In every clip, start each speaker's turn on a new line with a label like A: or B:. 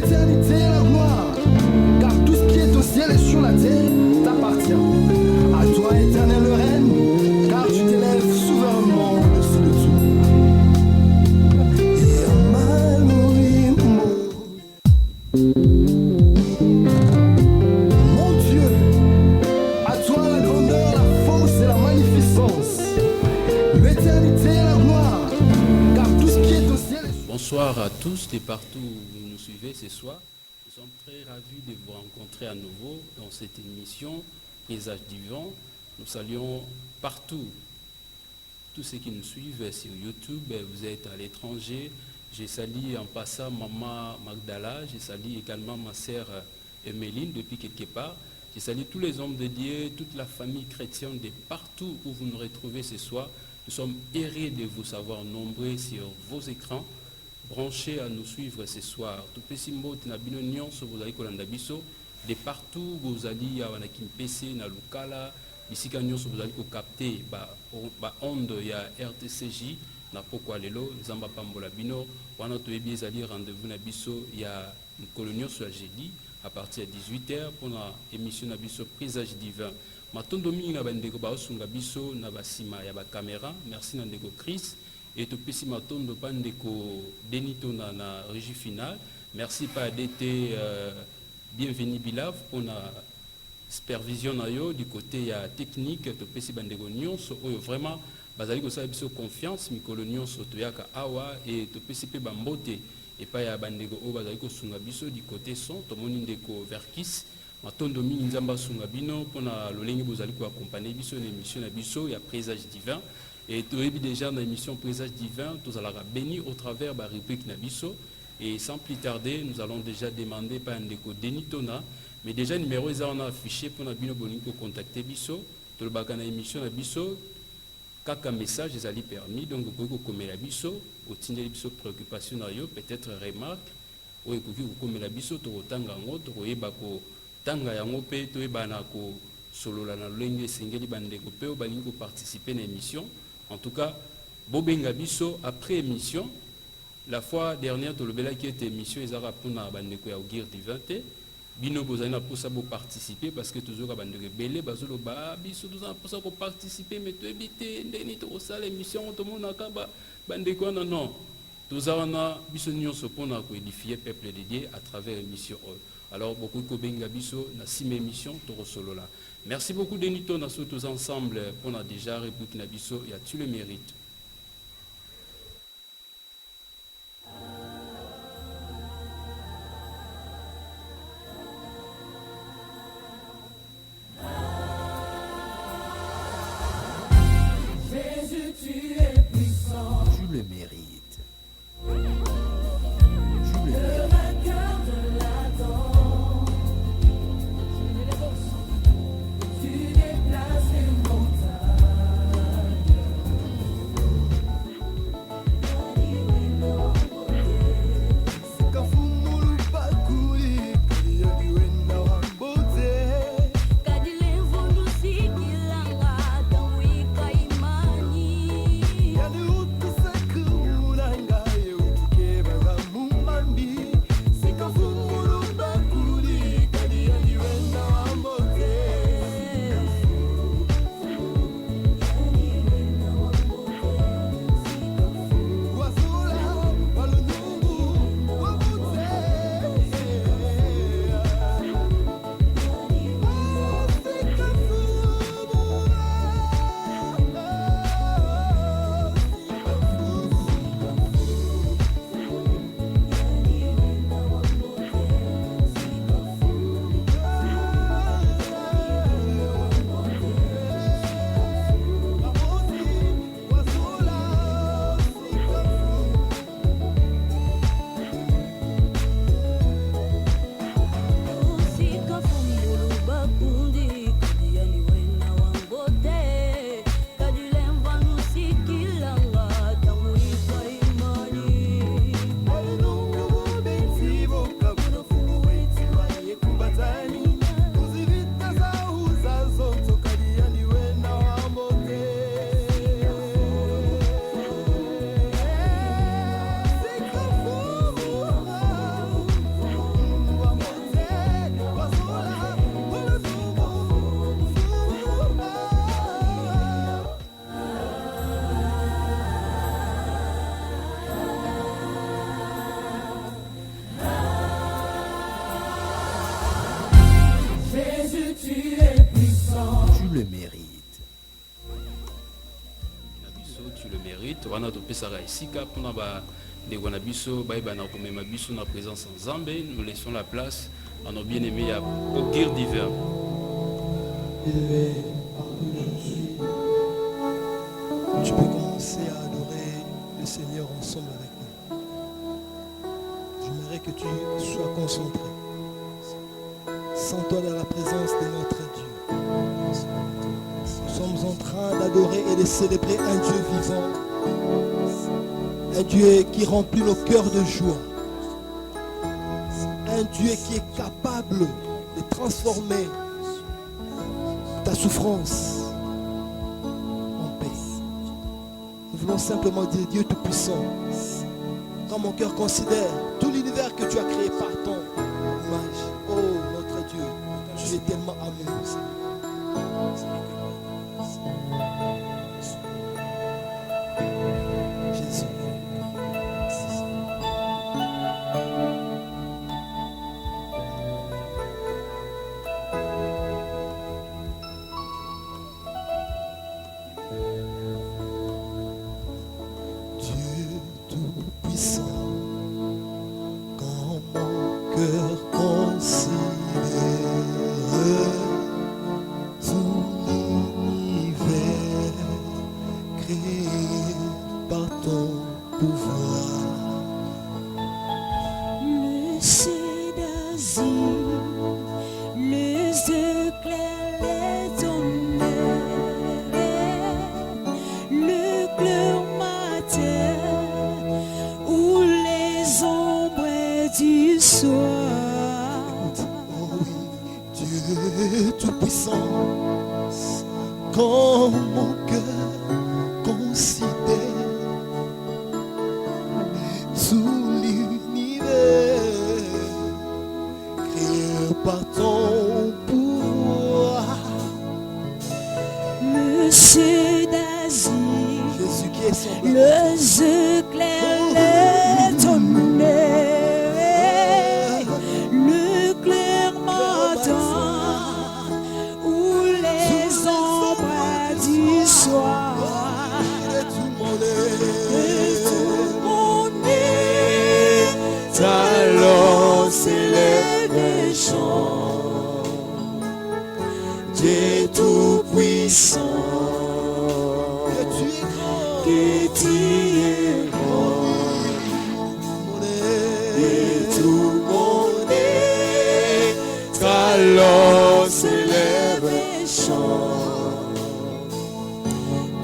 A: l'éternité et la gloire, car tout ce qui est au ciel et sur la terre t'appartient. À toi, éternel règne, car tu t'élèves souverainement au-dessus de tout. Et mon Dieu, à toi la grandeur, la force et la magnificence, l'éternité et la gloire, car tout ce qui est au ciel et sur...
B: Bonsoir à tous de partout où vous nous suivez ce soir. Nous sommes très ravis de vous rencontrer à nouveau dans cette émission Présage divin. Nous saluons partout tous ceux qui nous suivent sur YouTube. Vous êtes à l'étranger. Je salue en passant Maman Magdala. Je salue également ma sœur Emeline depuis quelque part. Je salue tous les hommes de Dieu, toute la famille chrétienne de partout où vous nous retrouvez ce soir. Nous sommes heureux de vous savoir nombreux sur vos écrans, branchés à nous suivre ce soir. Tout petit mot, Tinabino Nyonso, vous allez kolanda biso. De partout, vous allez à Wanakimpese, na Lukala, bisika nyonso, vous allez capter ba onde ya RTCJ, na pokwa lelo, Zamba Pambola Bino, wana toyebi ezali rendez-vous na biso ya Kolonio sur jeudi à partir de 18h pour la émission na biso Présage divin. Matondo mingi na bandeko ba osunga biso na basima ya ba caméra. Merci na ndeko Chris et to pesi matondo bandeko Denito na régie finale. Merci pa DT bienvenue Bilav pour la supervision na yo du côté ya technique to pesi bandeko nyonso oyo vraiment bazali ko sa biso confiance mikolo nyonso to yaka awa et to pesi pe bambote et pas ya bandeko o bazali ko sunga biso du côté son to moni ndeko Verkis matondo mingi nzamba sunga bino pona lolenge bozali ko accompagner biso na émission na biso ya Présage divin et to ebi déjà dans l'émission Présage divin to zalaka béni au travers ba rubrique na biso. Et sans plus tarder, nous allons déjà demander par Ndeko Denitona, mais déjà numéro est affiché pour nous contacter biso, tout le bagage na émission na biso, kaka message les ali permis donc vous comme la biso, au tindé biso préoccupation na yo, peut-être remarque, ou ekoki comme la biso to tanga ngoto ko yeba ko tanga yango pe to yeba na ko solo la na lenge singeli bandeko pe o balingi ko participer na émission. En tout cas, bobenga biso après émission. La fois dernière, tout le bel qui était émission, ils ont répondu à Bandeko ya Ogir divin. Bino bozana pour ça pour participer parce que toujours à Bandeko belé bazolo ba biso tous pour ça pour participer mais tu éviter ndeni to ça l'émission tout le monde akaba Bandeko non. Tous on biso nyonso pona ko édifier peuple de Dieu à travers l'émission. Alors beaucoup ko benga biso na sime émission to solo là. Merci beaucoup Denito na tous ensemble on a déjà répliqué na biso et tu le mérites. wana topesaka esika mpona bandeko na biso bayebana komema biso na présence en Nzambe. Nous laissons la place à nos bien-aimés à Augure d'hiver.
A: Tu peux commencer à adorer le Seigneur ensemble avec nous. J'aimerais que tu sois concentré. Sens-toi dans la présence de notre Dieu. Nous sommes en train d'adorer et de célébrer un Dieu vivant. Un Dieu qui remplit nos cœurs de joie. Un Dieu qui est capable de transformer ta souffrance en paix. Nous voulons simplement dire Dieu Tout-Puissant, quand mon cœur considère tout l'univers que tu as créé par ton image. Oh notre Dieu, tu es tellement amoureux. Jésus. Dieu Tout-Puissant, quand mon cœur considère tout l'univers créé par ton pouvoir.
C: Le ciel d'Asie, les éclairs, les tonnerres, le clair matin ou les ombres du soir.
A: Oh oui, Dieu Tout-Puissant, quand mon cœur considère tout l'univers créé par ton pouvoir.
C: Le ciel d'Asie,
A: Jésus qui est semblable.
C: les éclairs, les tonnerres, le clair matin ou les ombres du soir.
A: Et tout le monde
C: Et tout
A: est.
C: mon est alors s'élève et chante. Dieu Tout-Puissant,
A: Et tu es grand.
C: que tu es grand.
A: Mon
C: Et
A: est.
C: tout mon est alors s'élève et chante.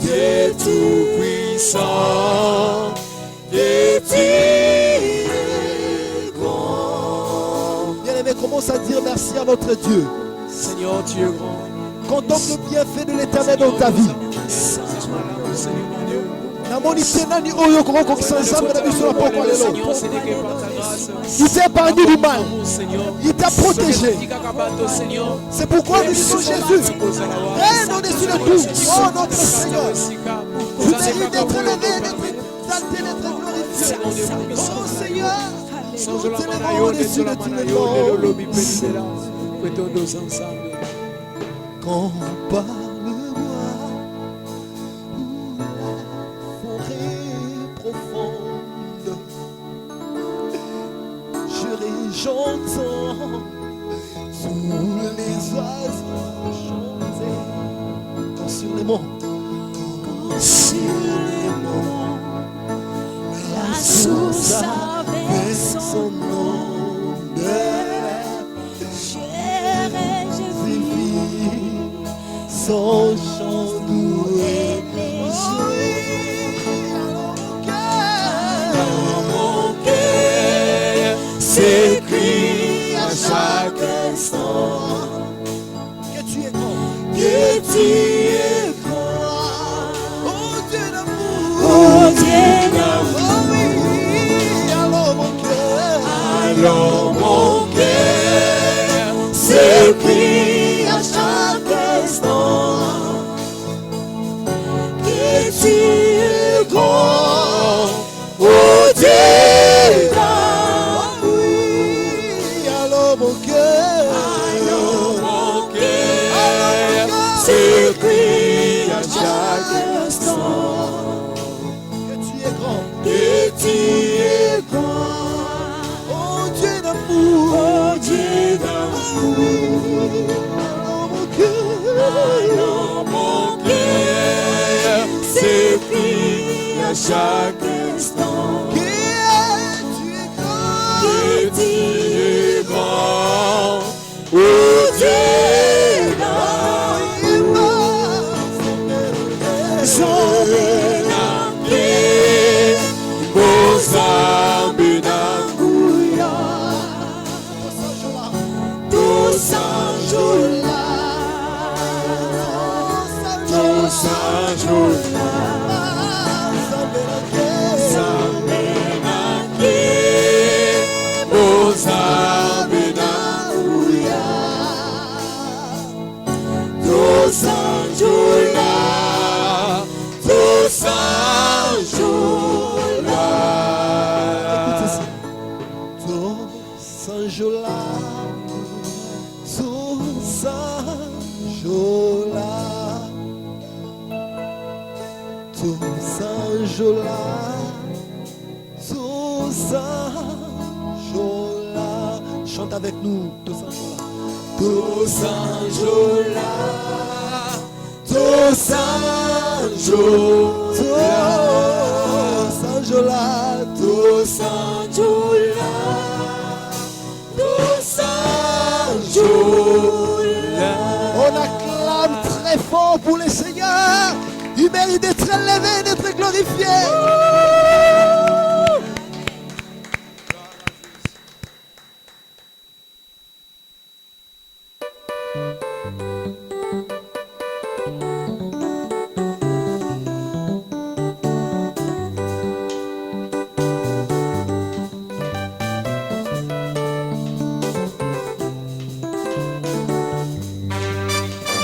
C: Dieu Tout-Puissant, que tu es grand.
A: Bien-aimé, commence à dire merci à notre Dieu.
D: Seigneur, tu es grand.
A: Contemple le bienfait de l'éternel dans ta vie. Namoni tena ni oyo koko kisanzambe na biso na poko lelo.
D: Seigneur, ce n'est que par ta grâce.
A: Il t'a épargné du mal.
D: Seigneur.
A: Il t'a protégé.
D: Seigneur.
A: C'est pourquoi nous disons Jésus, règne au-dessus de tout. Oh notre Seigneur, tu mérites d'être élevé, d'être exalté, d'être glorifié. Oh Seigneur, nous t'élevons au-dessus de tout le monde. Quand parle-moi où la forêt profonde, j'entends tous les oiseaux chanter. Quand sur les monts,
C: Sur les monts, la source avec son onde, j'ai vu
A: son chant doux et
C: mon cœur s'écrie à chaque instant
A: que tu es grand,
C: que tu es grand,
A: oh Dieu d'amour,
C: oh Dieu d'amour.
A: oh oui, alors mon cœur,
C: Alors mon cœur s'écrie à chaque instant que tu es grand, oh Dieu d'amour.
A: oui, alors mon cœur,
C: Alors mon cœur s'écrie à chaque instant Alors mon cœur s'effrie à chaque instant. Que tu es grand, oh Dieu est grand.
A: Chante avec nous,
C: Tosanjola,
A: On acclame très fort pour le Seigneur. Il mérite d'être élevé, d'être glorifié.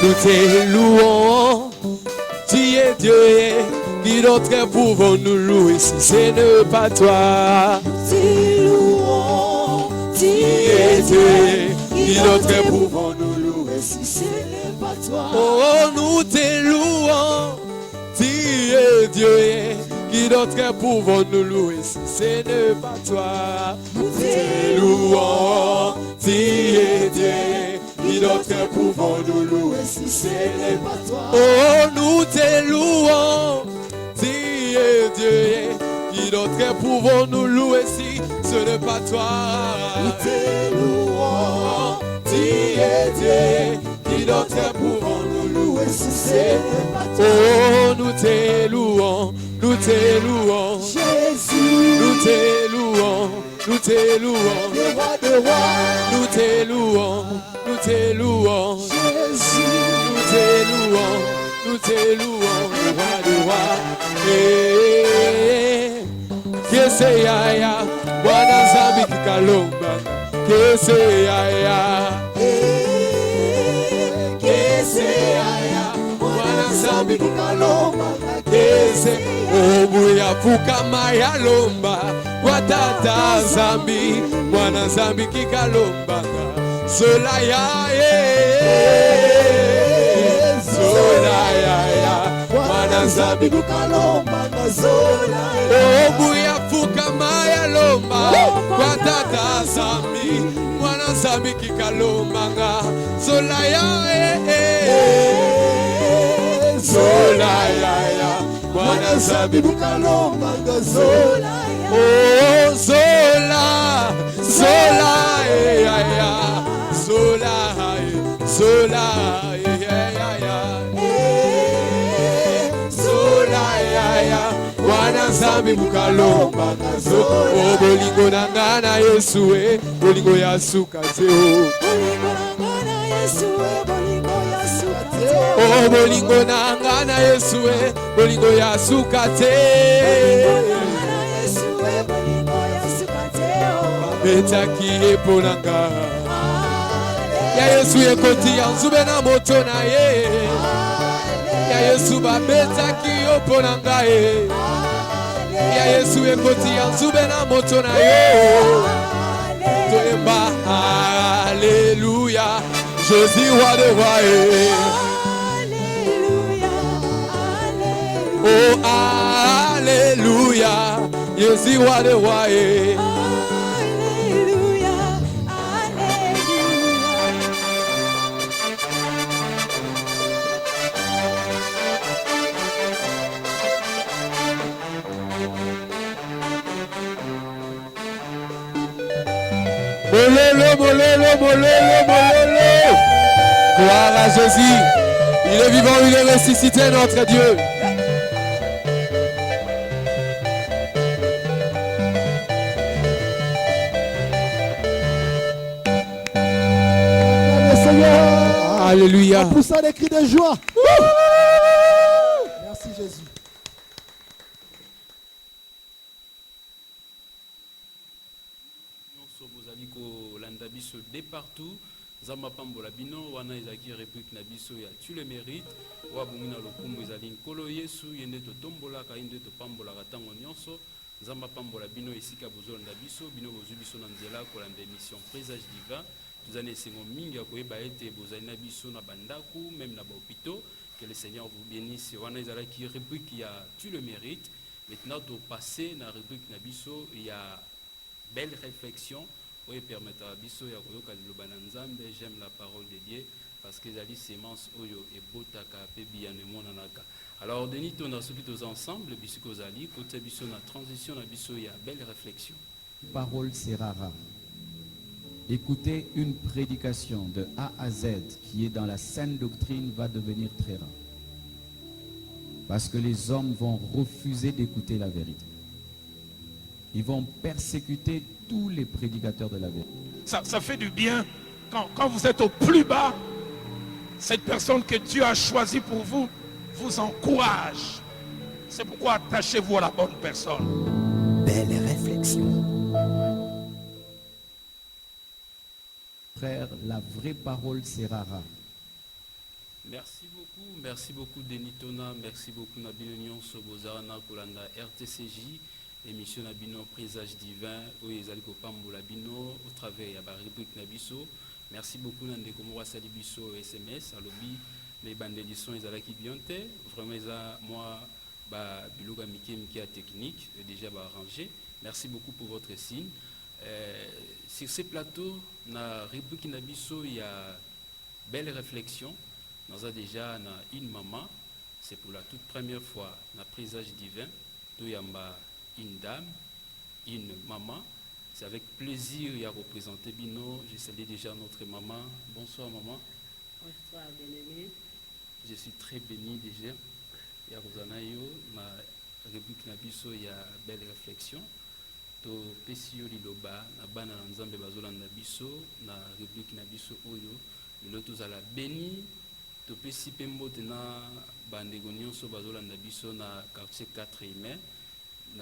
C: Nous te louons, tu es Dieu, qui d'autre pouvons-nous louer si ce n'est pas toi?
E: Te louons, tu es Dieu, qui d'autre pouvons-nous louer si ce n'est pas toi?
C: Oh, nous te louons, tu es Dieu, qui d'autre pouvons-nous louer si ce n'est pas toi?
E: Nous
C: Te louons, tu es Dieu. Qui d'autre pouvons-nous louer si ce n'est pas toi? Oh, nous te louons, tu es Dieu. Qui d'autre pouvons-nous louer si ce n'est pas toi?
E: Nous te louons,
C: tu es Dieu. Qui d'autre pouvons-nous louer si ce n'est pas toi? Oh, nous te louons, nous te louons.
E: Jésus,
C: Nous te louons, nous te louons.
E: le roi de rois.
C: Nous te louons, nous te louons.
E: Jésus,
C: Nous te louons, nous te louons, le roi du roi. Que se yaya, wana zambi kikalomba. Que se yaya, que se yaya, wana zambi kikalomba. Que se obuya fuka maya lomba. Watata zambi, wana zambi kikalomba. Solaya, Solaya, Mwana Zambi
E: kukalomba na zola.
C: Obuya fuka maya lomba, Watata Zambi, Mwana Zambi kikalomba nga. Solaya, Solaya, Mwana Zambi
E: kukalomba na zola.
C: Oh, Zola, Zola, Zola, Zola, Zola, wana zambi mukalomba nazo. Oh, bolingo nangana Yesu, bolingo ya suka teo. Oh, bolingo nangana Yesu, bolingo ya suka teo. Betaki eponanga ya Yesu ekoti ya nzube na moto na ye. Ya Yesu ba betaki eponanga ye. Ya Yesu ekoti ya nzube na moto na ye. Toemba alléluia, Jésus roi de roi. Oh alléluia, Jésus roi de roi. Mololo, mololo, mololo, mololo. Gloire à Jésus. Il est vivant, il est ressuscité, notre Dieu.
A: Le Seigneur.
C: Alléluia.
A: En poussant des cris de joie. Merci Jésus.
B: nyonso bozali kolanda biso de partout nzambe apambola bino wana ezalaki république na biso ya tu le mérite oyo abongi na lokumu ezali nkolo yesu ye nde totombolaka ye nde topambolaka ntango nyonso nzambe apambola bino esika bozolanda biso bino bozwi biso na nzela kolanda émission présage divin toza na esengo mingi ya koyeba ete bozali na biso na bandaku même na bahôpitaux que le Seigneur vous bénisse wana ezalaki rubrique ya tu le mérite maintenant topase na rubrique na biso ya belle réflexion oyo permettra biso ya koyoka liloba na nzambe j'aime la parole de Dieu parce que ezali sémence oyo ebotaka mpe biyano emonanaka alors denis tona soki toza ensemble bisika ozali kotia biso na transition na biso ya belle réflexion.
F: Parole sera rare. Écouter une prédication de A à Z qui est dans la saine doctrine va devenir très rare. Parce que les hommes vont refuser d'écouter la vérité. Ils vont persécuter tous les prédicateurs de la vérité.
G: Ça fait du bien quand vous êtes au plus bas. Cette personne que Dieu a choisie pour vous vous encourage. C'est pourquoi attachez-vous à la bonne personne.
E: Belle réflexion.
F: Frère, la vraie parole sera rare.
B: Merci beaucoup Denis Tona, merci beaucoup Nabino Nyonso Bozarana Kolanda RTCJ, émission Nabino Présage Divin, oyo ezali kopambola bino au travers ya ba rubrique Nabiso. Merci beaucoup Nandeko Moura Salibiso SMS, alobi les bandes d'édition ezalaki bien te, vraiment eza moi ba biloga miki ya technique déjà ba arrangé. Merci beaucoup pour votre signe. Sur ces plateaux na rubrique Nabiso il y a belle réflexion. Nous avons déjà une maman, c'est pour la toute première fois, dans présage divin, nous avons une dame, une maman. C'est avec plaisir de représenter Bino. Je salue déjà notre maman. Bonsoir maman.
H: Bonsoir bien-aimé.
B: Je suis très béni déjà. Il y a Rosanayo, ma république Nabiso, il y a belle réflexion. To pesio liloba, na bana na nzambe bazolanda biso, na république Nabiso oyo, l'autre à la béni. Topesi pembo tena bandeko nyonso bazolanda biso na quartier 4 mai.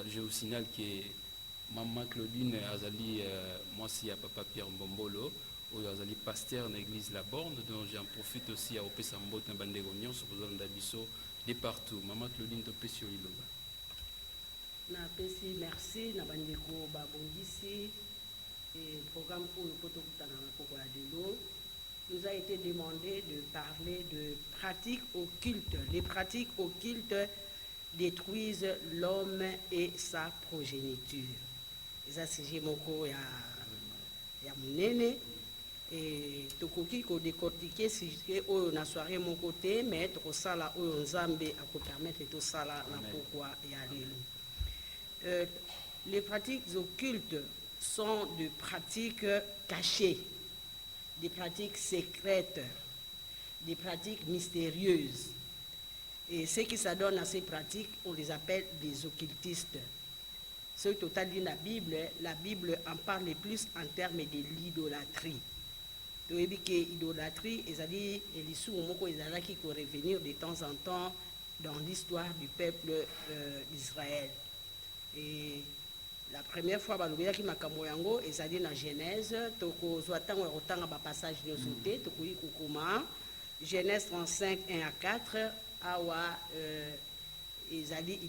B: Je vous signale que maman Claudine azali mwasi ya papa Pierre Mbombolo oyo azali pasteur na église La Borne, donc j'en profite aussi à opesa mbote na bandeko nyonso bazolanda biso de partout. Maman Claudine topesi liloba.
H: Na pesi merci na bandeko babongisi et programme oyo potokutana na poko ya delo. Nous a été demandé de parler de pratiques occultes. Les pratiques occultes détruisent l'homme et sa progéniture. Et ça, c'est Jemoko ya Mounene. Et tokoki ko décortiquer si on a soirée mon côté, mais trop ça là où on zambe à permettre tout ça là na pourquoi y aller. Les pratiques occultes sont des pratiques cachées, des pratiques secrètes, des pratiques mystérieuses. Et ce qui s'adonne à ces pratiques, on les appelle des occultistes. Ce qui total dit la Bible en parle plus en termes de l'idolâtrie. Donc, l'idolâtrie, c'est-à-dire les sous-moments qui peuvent revenir de temps en temps dans l'histoire du peuple d'Israël. Et la première fois, qui m'a kamoyango, c'est-à-dire la Genèse, toko zoatang otanga ba passage de sauté, toko yikukuma, Genèse 35 1 à 4, awa c'est-à-dire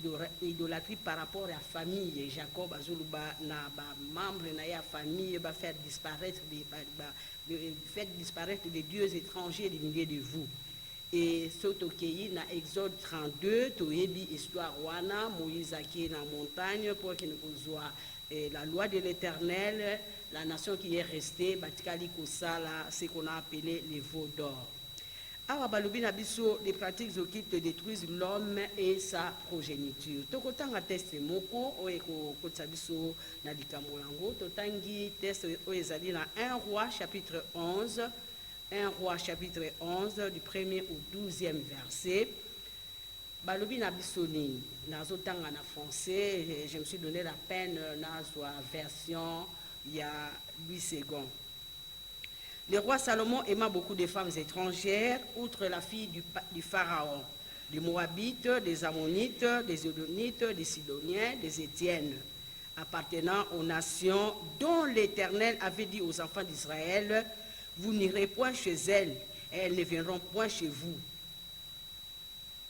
H: idolâtrie par rapport à la famille. Jacob azuluba na ba membre na ya famille ba faire disparaître des dieux étrangers des milliers de vous. Et Sotokei na Exode 32, toyebi histoire wana Moïse qui est dans la montagne pour qu'il nous soit la loi de l'Éternel, la nation qui est restée, Batikali Kosala, ce qu'on a appelé les veaux d'or. Awa balobi na biso, les pratiques occultes détruisent l'homme et sa progéniture. Tokotanga teste moko oyo ekokotisa biso na likambo yango. Totangi teste oyo ezali na 1 roi chapitre 11, 1 roi chapitre 11 du 1er au 12e verset. Balobi na biso nini nazotanga na français, je me suis donné la peine nazwa version il y a 8 secondes. Le roi Salomon aima beaucoup de femmes étrangères, outre la fille du pharaon, des Moabites, des Ammonites, des Édonites, des Sidoniens, des Étiennes, appartenant aux nations dont l'Éternel avait dit aux enfants d'Israël, vous n'irez point chez elles, et elles ne viendront point chez vous.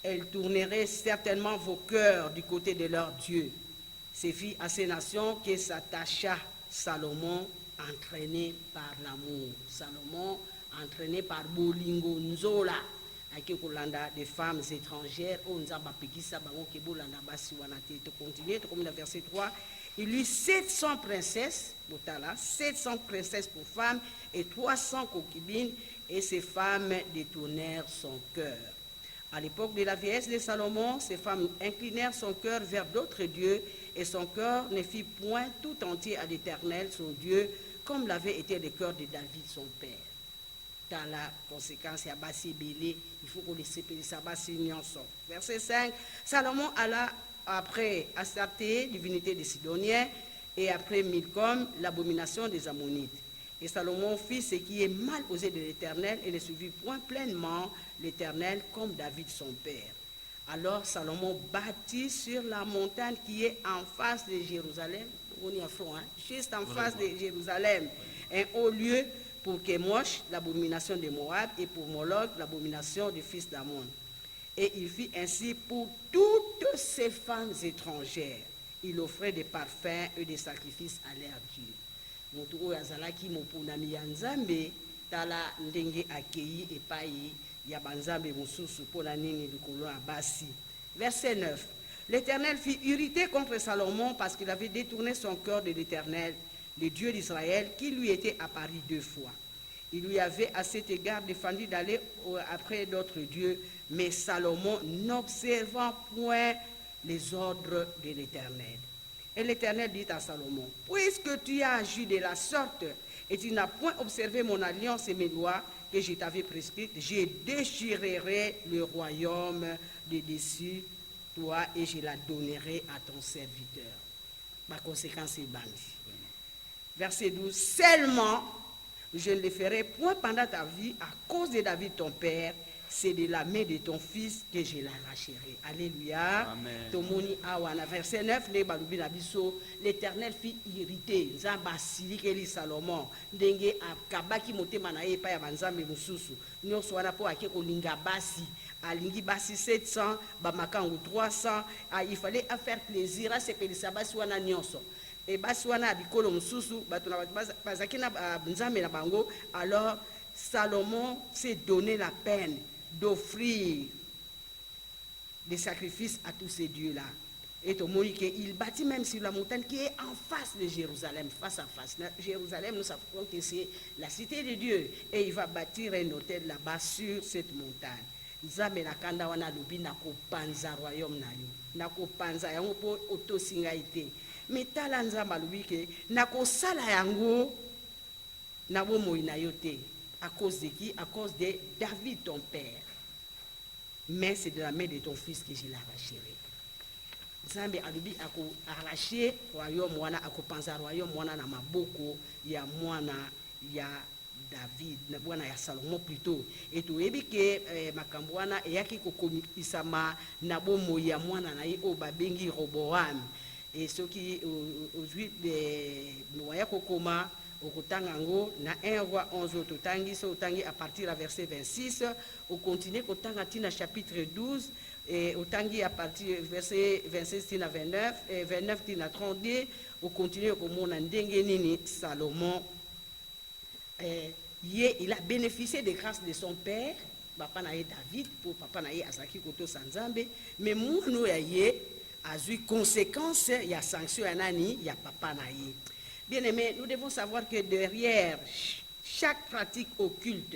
H: Elles tourneraient certainement vos cœurs du côté de leur Dieu. Ces filles à ces nations que s'attacha Salomon, entraîné par l'amour. Salomon, entraîné par Bolingo Nzola, avec Kolanda des femmes étrangères, continue, comme le verset 3, il eut 700 princesses, 700 princesses pour femmes et 300 concubines, et ces femmes détournèrent son cœur. À l'époque de la vieillesse de Salomon, ces femmes inclinèrent son cœur vers d'autres dieux, et son cœur ne fit point tout entier à l'Éternel, son Dieu, comme l'avait été le cœur de David, son père. Dans la conséquence, il y a Bassi Bélé, il faut qu'on les sépare, ça Bassi Nyonson. Verset 5, Salomon alla après Astarté, divinité des Sidoniens, et après Milcom, l'abomination des Ammonites. Et Salomon fit ce qui est mal aux yeux de l'Éternel et ne suivit point pleinement l'Éternel comme David, son père. Alors Salomon bâtit sur la montagne qui est en face de Jérusalem, on y a fond, hein, juste en face de Jérusalem, un haut lieu pour Kemosh, l'abomination de Moab, et pour Moloch, l'abomination du fils d'Ammon. Et il fit ainsi pour toutes ces femmes étrangères. Il offrait des parfums et des sacrifices à leur Dieu. Motu oyo azalaki mopunami ya Nzambe tala ndenge akei epai ya banzambe mosusu mpona nini likolo ya basi. Verset 9. L'Éternel fut irrité contre Salomon parce qu'il avait détourné son cœur de l'Éternel, le Dieu d'Israël, qui lui était apparu 2 fois. Il lui avait à cet égard défendu d'aller après d'autres dieux, mais Salomon n'observant point les ordres de l'Éternel. Et l'Éternel dit à Salomon, puisque tu as agi de la sorte et tu n'as point observé mon alliance et mes lois que je t'avais prescrites, je déchirerai le royaume de dessus toi et je la donnerai à ton serviteur. Ma conséquence est bandie. Verset 12, seulement je ne le ferai point pendant ta vie à cause de David ton père, c'est de la main de ton fils que je l'arracherai. Alléluia.
B: Amen.
H: Tomoni awana. Verset 9, l'Éternel fit irriter. Nzamba silikeli Salomon. Ndenge akabaki motema na ye pa ya banzambe mususu. Nyonso wana po ake kolinga basi. Alingi basi 700, bamakangu 300. Il fallait faire plaisir à ce que basi wana nyonso. Et basi wana abikolo mususu, batuna bazaki na nzambe na bango. Alors Salomon s'est donné la peine d'offrir des sacrifices à tous ces dieux-là. Et il bâtit même sur la montagne qui est en face de Jérusalem, face à face. Jérusalem, nous savons que c'est la cité de Dieu. Et il va bâtir un hôtel là-bas sur cette montagne. Nzambe na kanda wana lobi na kopanza royaume na yo. Na kopanza yango po otosinga ite. Mais tala nzamba lobi ke na kosala yango na bomoi na yo te. À cause de qui? À cause de David, ton père. Mais c'est de la main de ton fils que je l'arracherai. Nzambe alubi ako arracher royaume wana, ako panza royaume wana na maboko ya mwana ya David, na mwana ya Salomon plutôt. Et to yebi ke makambo wana eyaki kokomisama na bomo ya mwana na ye o babengi Roboam. Et ceux qui aujourd'hui noya kokoma Okotangango, na 1 roi 11 ototangi, so otangi à partir à verset 26, au continue kotanga tina chapitre 12, et otangi à partir verset 26 tina 29, et 29 tina 32, au continue komona ndenge nini Salomon, il a bénéficié des grâces de son père, papa naye David, pour papa naye Azaki Koto Sanzambe, mais mouno ya ye, a eu conséquence, il y a sanction ya nani, il y a papa naye. Bien-aimés, nous devons savoir que derrière chaque pratique occulte,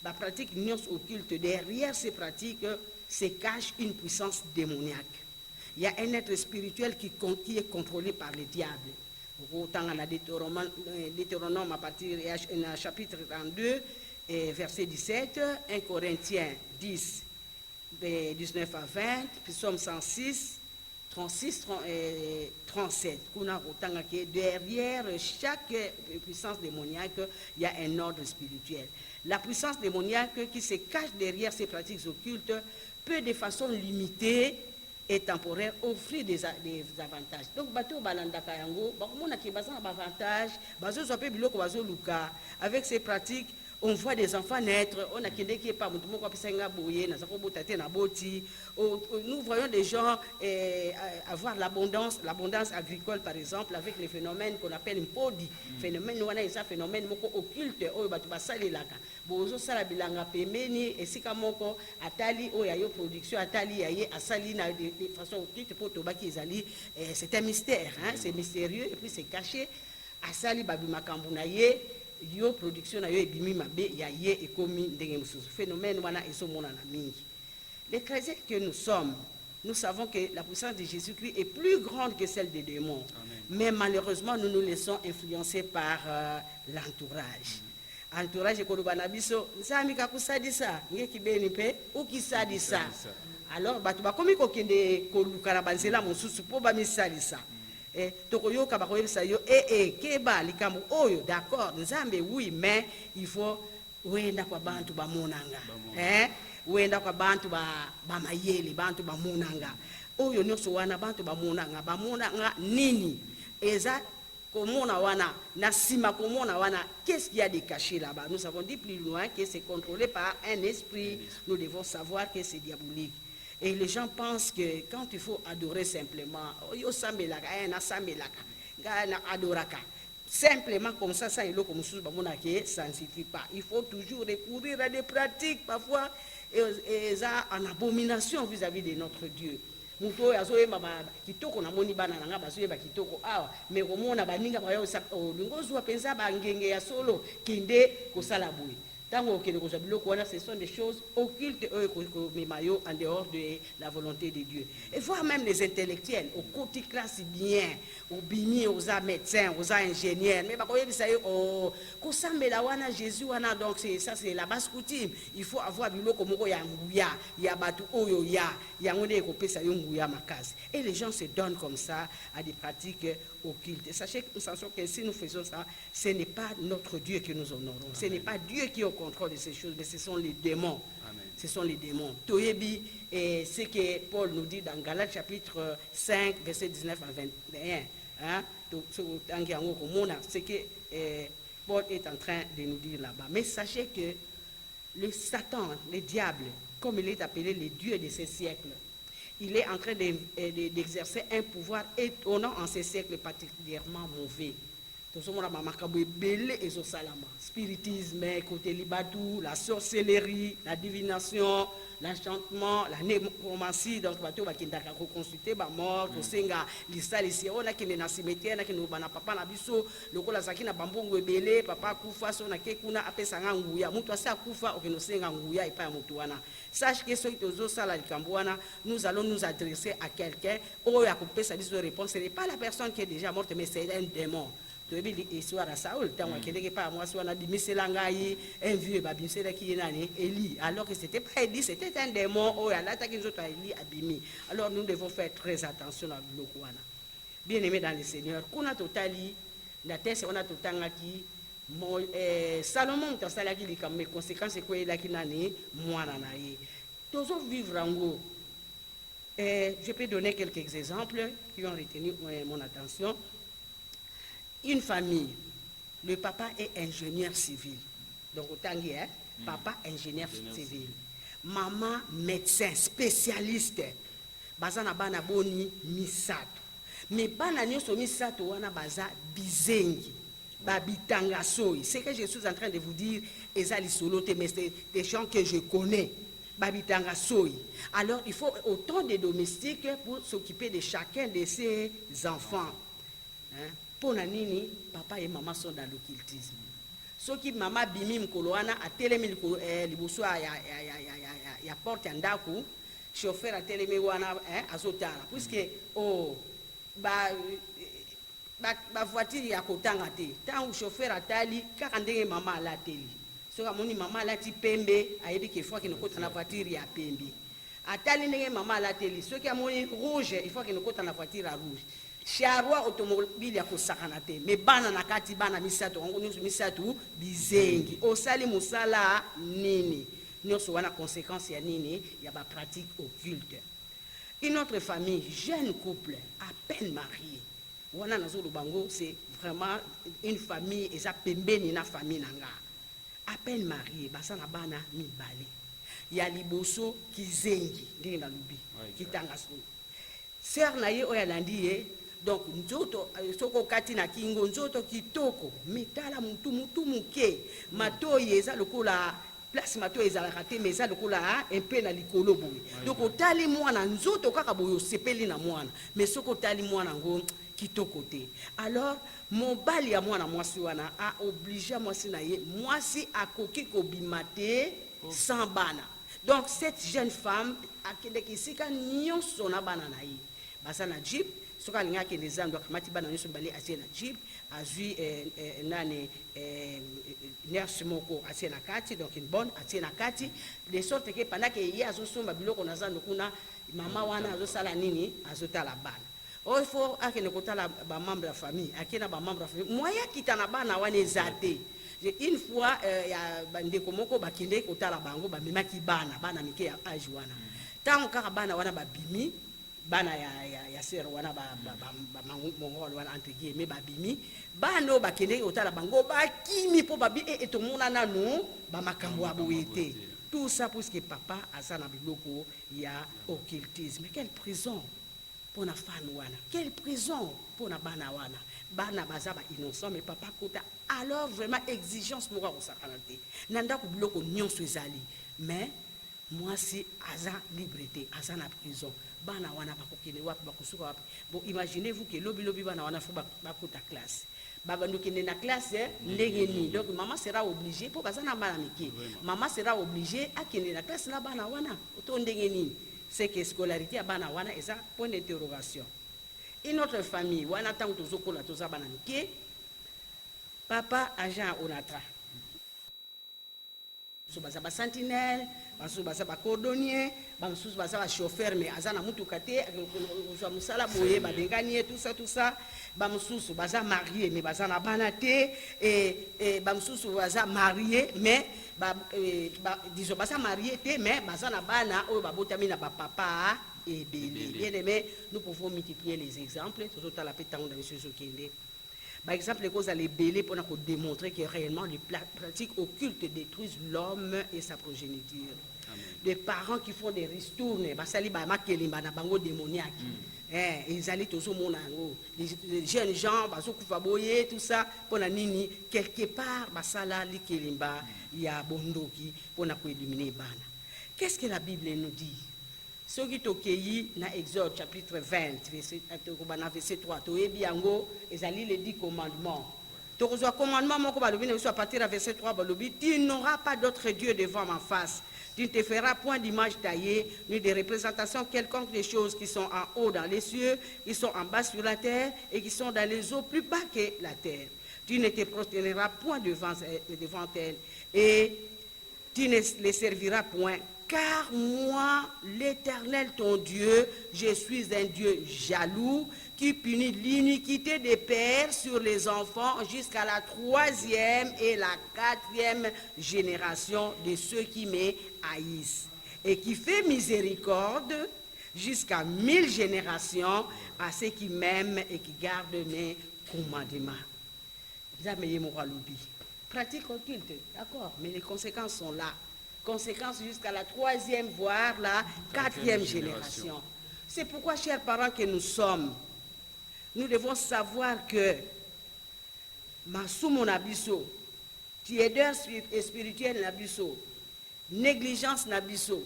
H: la pratique nyons occulte, derrière ces pratiques se cache une puissance démoniaque. Il y a un être spirituel qui est contrôlé par le diable. Autant dans Deutéronome à partir du chapitre 32, verset 17, 1 Corinthiens 10, 19 à 20, Psaume 106, 36, 37. Derrière chaque puissance démoniaque, il y a un ordre spirituel. La puissance démoniaque qui se cache derrière ces pratiques occultes peut de façon limitée et temporaire offrir des avantages. Donc, bateau balandaka yango, bakomona ki bazana avantage, bazo sope biloko bazo luka. Avec ces pratiques, on voit des enfants naître, on a kende qui est pas mutumo kwa pisenga boye na zako botate na boti. Nous voyons des gens avoir l'abondance agricole par exemple avec les phénomènes qu'on appelle mpodi. Phénomène wana eza phénomène moko occulte oyo batu basalelaka. Bozo sala bilanga pembeni esika moko atali oyo yo production atali yaye asali na de façon occulte pour tobaki ezali c'est un mystère hein, c'est mystérieux et puis c'est caché asali babi makambu na ye yo production na yo ebimi mabe ya ye ekomi ndenge mususu phénomène wana esomona na mingi. Les chrétiens que nous sommes, nous savons que la puissance de Jésus-Christ est plus grande que celle des démons. Amen. Mais malheureusement, nous nous laissons influencer par l'entourage. Entourage ekolobana biso nzambi kakusadisa ngeki beni pe ukisadisa. Alors batu bakomi kokende koluka na banzela mosusu po bamisalisa. Tokoyoka bakoyebisa yo keba likambo oyo d'accord nzambe oui mais il faut wenda kwa bantu bamonanga. Wenda kwa bantu ba mayele bantu bamonanga. Oyo nyonso wana bantu bamonanga nini eza komona wana na sima komona wana qu'est-ce qu'il y a de caché là-bas. Nous avons dit plus loin que c'est contrôlé par un esprit. Nous devons savoir que c'est diabolique. Et les gens pensent que quand il faut adorer simplement, yo sambelaka, na sambelaka, na adoraka. Simplement comme ça et l'eau comme ça ne suffit pas. Il faut toujours recourir à des pratiques parfois en abomination vis-à-vis de notre Dieu. Muto azoye mama kitoko na moni bana nanga bazoye ba kitoko awa mais komona baninga ba yo lingozwa penza ba ngenge ya solo kinde kosala boye. Ce sont des choses occultes en dehors de la volonté de Dieu. Et voir même les intellectuels, au côté classe bien, aux bini, aux médecins, aux ingénieurs, mais Jésus, donc ça c'est la basse coutume. Il faut avoir du lot comme et les gens se donnent comme ça à des pratiques occultes. Sachez que si nous faisons ça, ce n'est pas notre Dieu que nous honorons. Amen. Ce n'est pas Dieu qui est au contrôle de ces choses, mais ce sont les démons. Amen. Ce sont les démons. Toyebi, ce que Paul nous dit dans Galates chapitre 5, verset 19 à 21. Hein? Ce que Paul est en train de nous dire là-bas. Mais sachez que le Satan, le diable, comme il est appelé le Dieu de ces siècles, il est en train d'exercer un pouvoir étonnant en ces siècles particulièrement mauvais. Spiritisme, côté libadou, la sorcellerie, la divination, l'enchantement, la nécromancie, donc bateau bakindaka reconsulter ba mort, kosenga lisa lisi ona kine na cimetière na kine bana papa na biso lokola zaki na bambongo ebele papa kufa so na ke kuna apesa nguya mutu asa kufa okenosenga nguya epa ya mutu wana. Sache que soki tozo sala likambo wana, nous allons nous adresser à quelqu'un oyo akopesa biso réponse. Ce n'est pas la personne qui est déjà morte mais c'est un démon. Histoire à Saül, un vieux Élie, alors que c'était pas Élie, c'était un démon. Alors nous devons faire très attention à l'Okwana. Bien aimé dans le Seigneur, kuna totali, la tête on a totangaki, Salomon tasalaki li comme conséquences quoi il a qui nani, moi nanaye. Toujours vivre en haut. Je peux donner quelques exemples qui ont retenu mon attention. Une famille, le papa est ingénieur civil. Donc, autant dire, papa ingénieur civil. Maman médecin, spécialiste. Bazana bana boni misato. Mais bana nyoso misato wana baza bizengi. Babitanga soy. Ce que je suis en train de vous dire, ezali solote, mais c'est des gens que je connais. Babitanga soy. Alors, il faut autant de domestiques pour s'occuper de chacun de ses enfants. Hein? Pour Nanini, papa et maman sont dans l'occultisme. soki mama bimi mkolo wana atelemi liboso ya porte ya ndako chauffeur atelemi wana azotala puisque ba voiture ya kotanga te tango chauffeur atali kaka ndenge mama alateli soki amoni mama alati pembe ayebi ke fois kino kota na voiture ya pembe atali ndenge mama alateli soki amoni rouge il faut kino kota na voiture ya rouge charroi automobile ya kosakana te me bana na kati bana misato yango nyonso misato bizengi osali mosala nini nyonso wana conséquence ya nini ya bapratique occulte. Une autre famille, jeune couple, à peine marié. Wana nazolo bango, c'est vraiment une famille, et ça pembeni na famille nanga. À peine marié, basa na bana mibale. Ya liboso kizengi, ndenge na lubi, kitanga so. Sœur na ye oya landi ye, donc nzoto soko kati na kingo nzoto kitoko, metala mutu muke, matoyi eza lokola place mato ezalaka te mais eza lokola un peu na likolo boye. Donc otali mwana nzoto kaka boye osepeli na mwana mais soko otali mwana ngo kitoko te. Alors mobali ya mwana mwasi wana a obligé mwasi na ye mwasi akoki kobima te sans bana. Donc cette jeune femme akendeki sika nyonso na bana na ye basa na jeep soka alinga akende zando akamati bana nyonso mbali atie na jeep azwi nane nurse moko atie na kati donc une bonne atie na kati de sorte que pendant que ye azosomba biloko na zando kuna mama wana azosala nini azotala bana. Il faut akende kotala ba membre ya famille akena ba membre ya famille moya kita na bana wana ezate. Une fois ya bandeko moko bakende kotala bango bamemaki bana mike ya âge wana tango kaka bana wana babimi bana ya sœur wana ba mongol wana entre guillemets babimi bano bakende otala bango bakimi po babi to mona nanu ba makambo aboyete tout ça parce que papa azana biloko ya occultisme. Quelle prison pour na fan wana, quelle prison pour na bana wana, bana baza ba innocent mais papa kota. Alors vraiment exigence moko ko sakanate nanda ko biloko nyonso ezali mais moi si aza liberté aza na prison bana wana bakokene wapi bakosuka wapi. Bon imaginez-vous que lobi bana wana faut bakota classe babandokene na classe ndenge ni donc maman sera obligée pour baza na bana mike maman sera obligée akende na classe na bana wana to ndenge ni. C'est que scolarité à bana wana eza point d'interrogation. Une autre famille wana tango tozokola toza bana mike papa agent onatra so baza ba sentinelle baso baza ba cordonnier baso baza ba chauffeur mais azana mutuka te ko musala boye ba bengani tout ça bamususu baza marié mais baza na bana te et bamususu baza marié mais disons baza marié te mais baza na bana o babotami na ba papa et bien aimé. Nous pouvons multiplier les exemples tout à la pétanque de monsieur Zokende. Par exemple, les causes à l'ébélé pour démontrer que réellement les pratiques occultes détruisent l'homme et sa progéniture. Amen. Des parents qui font des ristournes, démoniaques. Ils allaient tous au monde, les jeunes gens, tout ça, pour la nini, quelque part, basala likelimba, il y a bondoki pour éliminer bana. Qu'est-ce que la Bible nous dit? Ce qui est dans Exode chapitre 20, verset 3, les 10 commandements. À partir du verset 3, tu n'auras pas d'autre Dieu devant ma face. Tu ne te feras point d'image taillée, ni de représentation quelconque des choses qui sont en haut dans les cieux, qui sont en bas sur la terre et qui sont dans les eaux plus bas que la terre. Tu ne te prosterneras point devant elles et tu ne les serviras point. Car moi, l'Éternel, ton Dieu, je suis un Dieu jaloux qui punit l'iniquité des pères sur les enfants jusqu'à la 3e et la 4e génération de ceux qui me haïssent, et qui fait miséricorde jusqu'à 1000 générations à ceux qui m'aiment et qui gardent mes commandements. Pratique occulte, d'accord, mais les conséquences sont là. Conséquences jusqu'à la 3e, voire la 4e génération. C'est pourquoi, chers parents que nous sommes, nous devons savoir que Masumo Nabiso, tiédeur spirituel Nabiso, négligence Nabiso,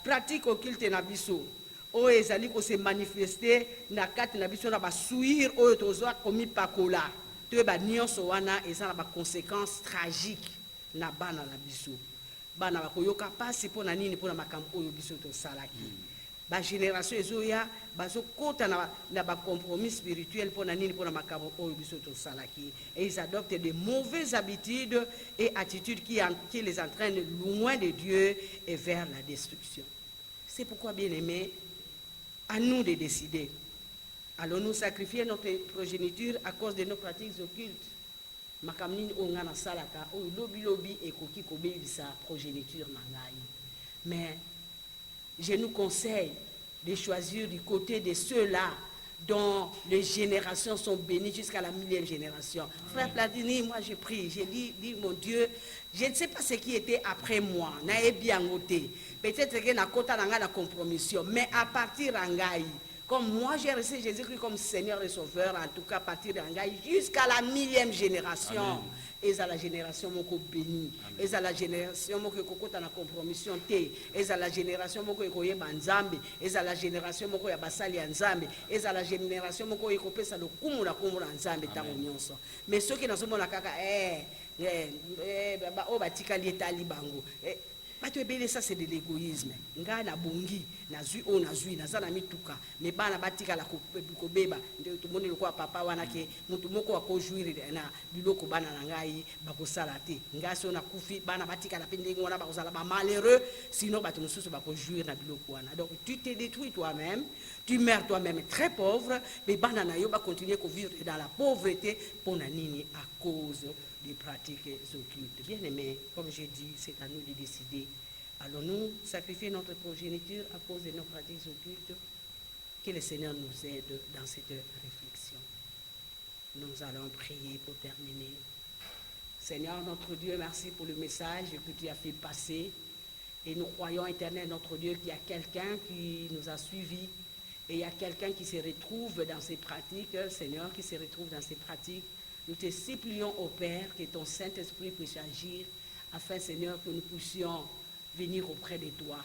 H: pratique occulte Nabiso, o ezali ko se manifester na kati Nabiso na ba suir o tozo komi pakola. to ba nyonso wana eza na ba conséquences tragiques na bana na biso bana bakoyoka pasi pona nini pona makambo oyo biso to salaki ba génération ezoya bazokota na ba compromis spirituel pona nini pona makambo oyo biso to salaki et ils adoptent de mauvaises habitudes et attitudes qui les entraînent loin de Dieu et vers la destruction. C'est pourquoi, bien-aimés, à nous de décider. Allons-nous sacrifier notre progéniture à cause de nos pratiques occultes? Makamnini ongana salaka o lobi et koki kobebisa progéniture nangai. Mais je nous conseille de choisir du côté de ceux-là dont les générations sont bénies jusqu'à la 1000e génération. Frère Platini, moi j'ai pris, j'ai dit mon Dieu, je ne sais pas ce qui était après moi, nae bien noté. Peut-être que na kota nanga la compromission, mais à partir d'Angaï, comme moi j'ai reçu Jésus-Christ comme Seigneur et Sauveur, en tout cas à partir d'Angaï, jusqu'à la 1000e génération. Amen. Et à la génération moko béni, et à la génération moko kokota na compromission té, et à la génération moko ekoyeba nzambe, et à la génération moko ya basali ya nzambe, et à la génération moko ekopesa le kumu na kumu na nzambe tango nyonso. Mais ceux qui na somona kaka o batikali etali bango. Ça c'est de l'égoïsme. Nga na bongi, na zui o na zui, na zana mituka, mais bana batika la kobeba, tout le monde le quoi papa wana ke mutu moko ako jouir na biloko bana ngai bako salate. Nga so na kufi bana batika la pende ngona bako sala ba malheureux, sinon ba tumususu bako jouir na biloko wana. Donc tu te détruis toi-même, tu meurs toi-même très pauvre, mais bana na yo ba continuer à vivre dans la pauvreté pour nini à cause des pratiques occultes. Bien aimé, comme j'ai dit, c'est à nous de décider. Allons-nous sacrifier notre progéniture à cause de nos pratiques occultes? Que le Seigneur nous aide dans cette réflexion. Nous allons prier pour terminer. Seigneur, notre Dieu, merci pour le message que tu as fait passer. Et nous croyons, éternel, notre Dieu, qu'il y a quelqu'un qui nous a suivis. Et il y a quelqu'un qui se retrouve dans ces pratiques, Seigneur, qui se retrouve dans ces pratiques. Nous te supplions, ô Père, que ton Saint-Esprit puisse agir, afin, Seigneur, que nous puissions venir auprès de toi.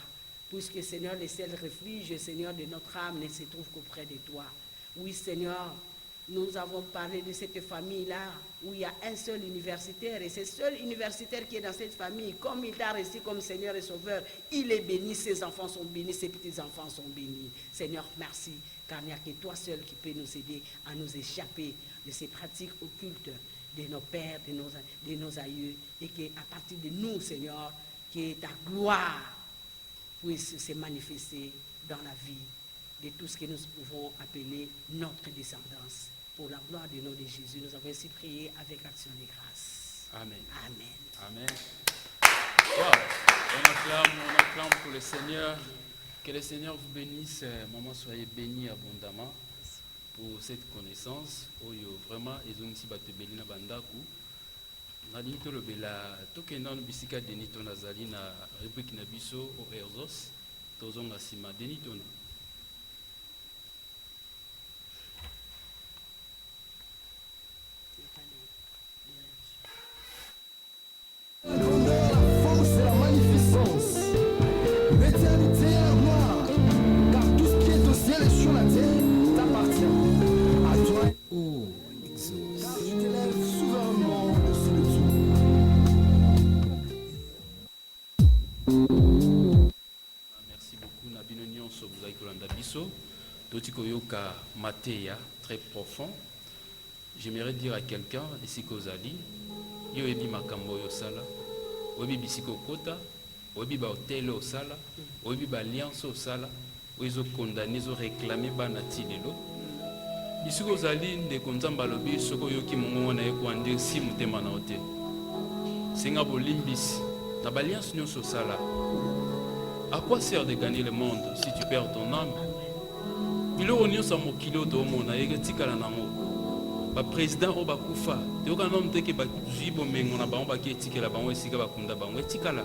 H: Puisque, Seigneur, le seul refuge, Seigneur, de notre âme ne se trouve qu'auprès de toi. Oui, Seigneur, nous avons parlé de cette famille-là, où il y a un seul universitaire, et ce seul universitaire qui est dans cette famille, comme il t'a reçu comme Seigneur et Sauveur, il est béni, ses enfants sont bénis, ses petits-enfants sont bénis. Seigneur, merci, car il n'y a que toi seul qui peut nous aider à nous échapper de ces pratiques occultes de nos pères, de nos aïeux, et qu'à partir de nous, Seigneur, que ta gloire puisse se manifester dans la vie de tout ce que nous pouvons appeler notre descendance. Pour la gloire du nom de Jésus, nous avons ainsi prié avec action de grâce.
B: Amen.
H: Amen.
B: Amen. Wow. On acclame pour le Seigneur. Que le Seigneur vous bénisse. Maman, soyez bénis abondamment pour cette connaissance. Oyo vraiment, ils ont ici battu Belina Bandaku. Nani to le bela tokenda no bisika deni to nazali na rubrique na biso o Erzos tozonga sima deni to. Totikoyoka Matéa, très profond. J'aimerais dire à quelqu'un, ici Kozali, yo ebi makambo yo sala, obi bisiko kota, obi ba hotel au sala, obi ba alliance au sala, oizo condamné, zo réclamé banati lelo. Bisiko Kozali nde konzamba lobi soko yoki mongo na yeko ande si mutema na hotel. Senga bolimbisi, na ba alliance nyonso sala. À quoi sert de gagner le monde si tu perds ton âme? Biloko nyonso mokilo to mona eketikala nango. Ba président o bakufa, toka nom teke ba jibo mengo na bango ba ketikela bango esika bakunda bango etikala.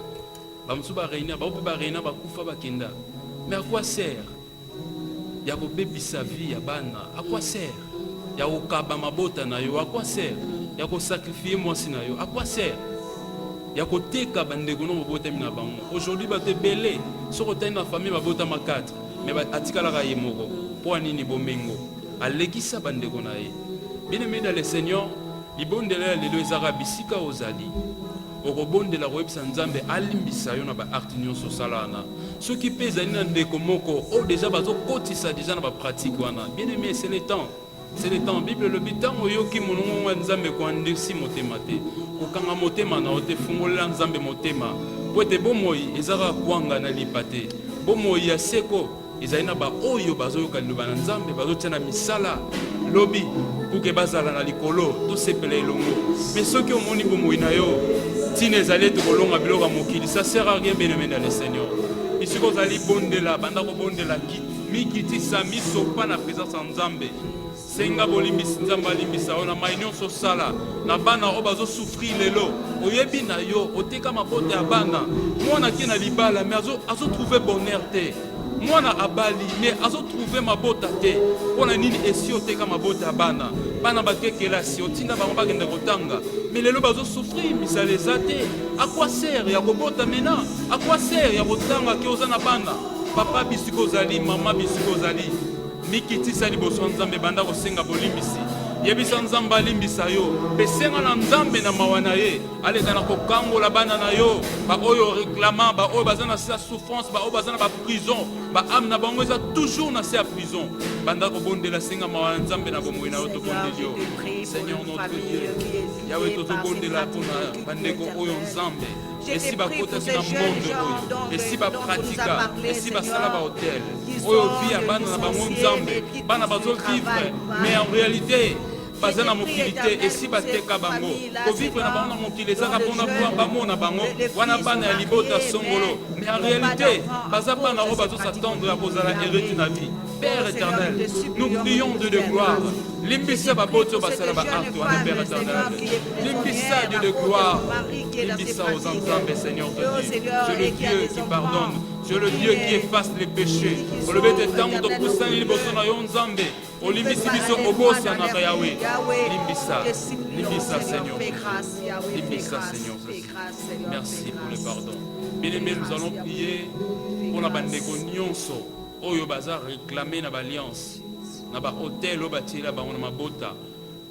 B: Ba musu ba reina ba reina bakufa bakenda. Mais à quoi sert? Ya ko bebisa vie ya bana, à quoi sert? Ya ko kaba mabota na yo, à quoi sert? Ya ko sacrifier mwasi na yo, à quoi sert? Ya ko teka bandeko no mobota mina bango. Aujourd'hui ba te belé, soko ta na famille mabota ma 4, mais ba atikala ka yemoko. Pour nini bomengo alekisa bandeko na ye. Bien-aimé dans le Seigneur, libondela lelo ezaka bisika ozali okobondela koyebisa nzambe alimbisa yo na baarte nyonso osalana soki mpe ezali na ndeko moko oyo deja bazokotisa deja na bapratique wana bien aimé c'est le temps. C'est le temps. Bible le bitan oyoki monongo wa nzambe ko andisi motema te kokanga motema na ote fungolela nzambe motema po ete bomoi ezaka kwanga na lipate bomoi ya seko ezali na ba oyo bazoyoka liloba na nzambe bazotia na misala lobi puke bazala na likolo tosepela elongo mais soki omoni bomoi na yo tina ezali ete kolonga biloko ya mokili ça sert à rien bien aimé dans le Seigneur isiko ozali bondela banda kobondela mikitisa miso pa na présence ya nzambe senga bolimbisi nzambe alimbisa yo na mai nyonso sala na bana oyo bazosouffrir lelo oyebi na yo oteka mabota ya bana mwana ake na libala mais azotrouve bonheur te mwana abali mais azotrouve mabota te mpona nini esi oteka mabota ya bana bana bake kelasi otinda bango bakende kotanga mais lelo bazosouffrir misala eza te akwa sere ya kobota mena akwa sere ya kotanga ke oza na bana papa bisika ozali mama bisika ozali mikitisa liboso nzambe banda kosenga bolimbisi yebisa nzambe alimbisa yo mpe senga na nzambe na mawa na ye aleka na kokangola bana na yo baoyo réclama baoyo baza na se ya souffrance baoyo baza na baprison baame na bango eza toujours na se ya prison banda kobondela senga mawa na nzambe na bomoi na yo tobondeli yo Seigneur notre Dieu yawe tozobondela mpona bandeko oyo nzambe esi bakotaki na monde oyo esi bapratika esi basala bahotel oyo vi ya bana na bango nzambe bana bazovivre mais en réalité baza na mokili te esi bateka bango kovivre na bango na mokili ezaka mpona bamona bango wana bana ya libota songolo mais en réalité baza bana oyo bazosatendre ya kozala hérité na vie Père éternel, nous prions Dieu de gloire. Limbisa baboto basala ba acte wana Père éternel. Limbisa Dieu de gloire. Limbisa aux ensembles Seigneur de Dieu. C'est le Dieu qui pardonne. C'est le Dieu qui efface les péchés. Au lever de temps de poussin liboso na yo nzambe. O limbisi biso obosa na Yahweh. Limbisa Seigneur. Limbisa Seigneur. Merci pour le pardon. Bien-aimés, nous allons prier pour la bandeko nyonso. Oyo baza réclamer na alliance na ba hôtel o batila ba na mabota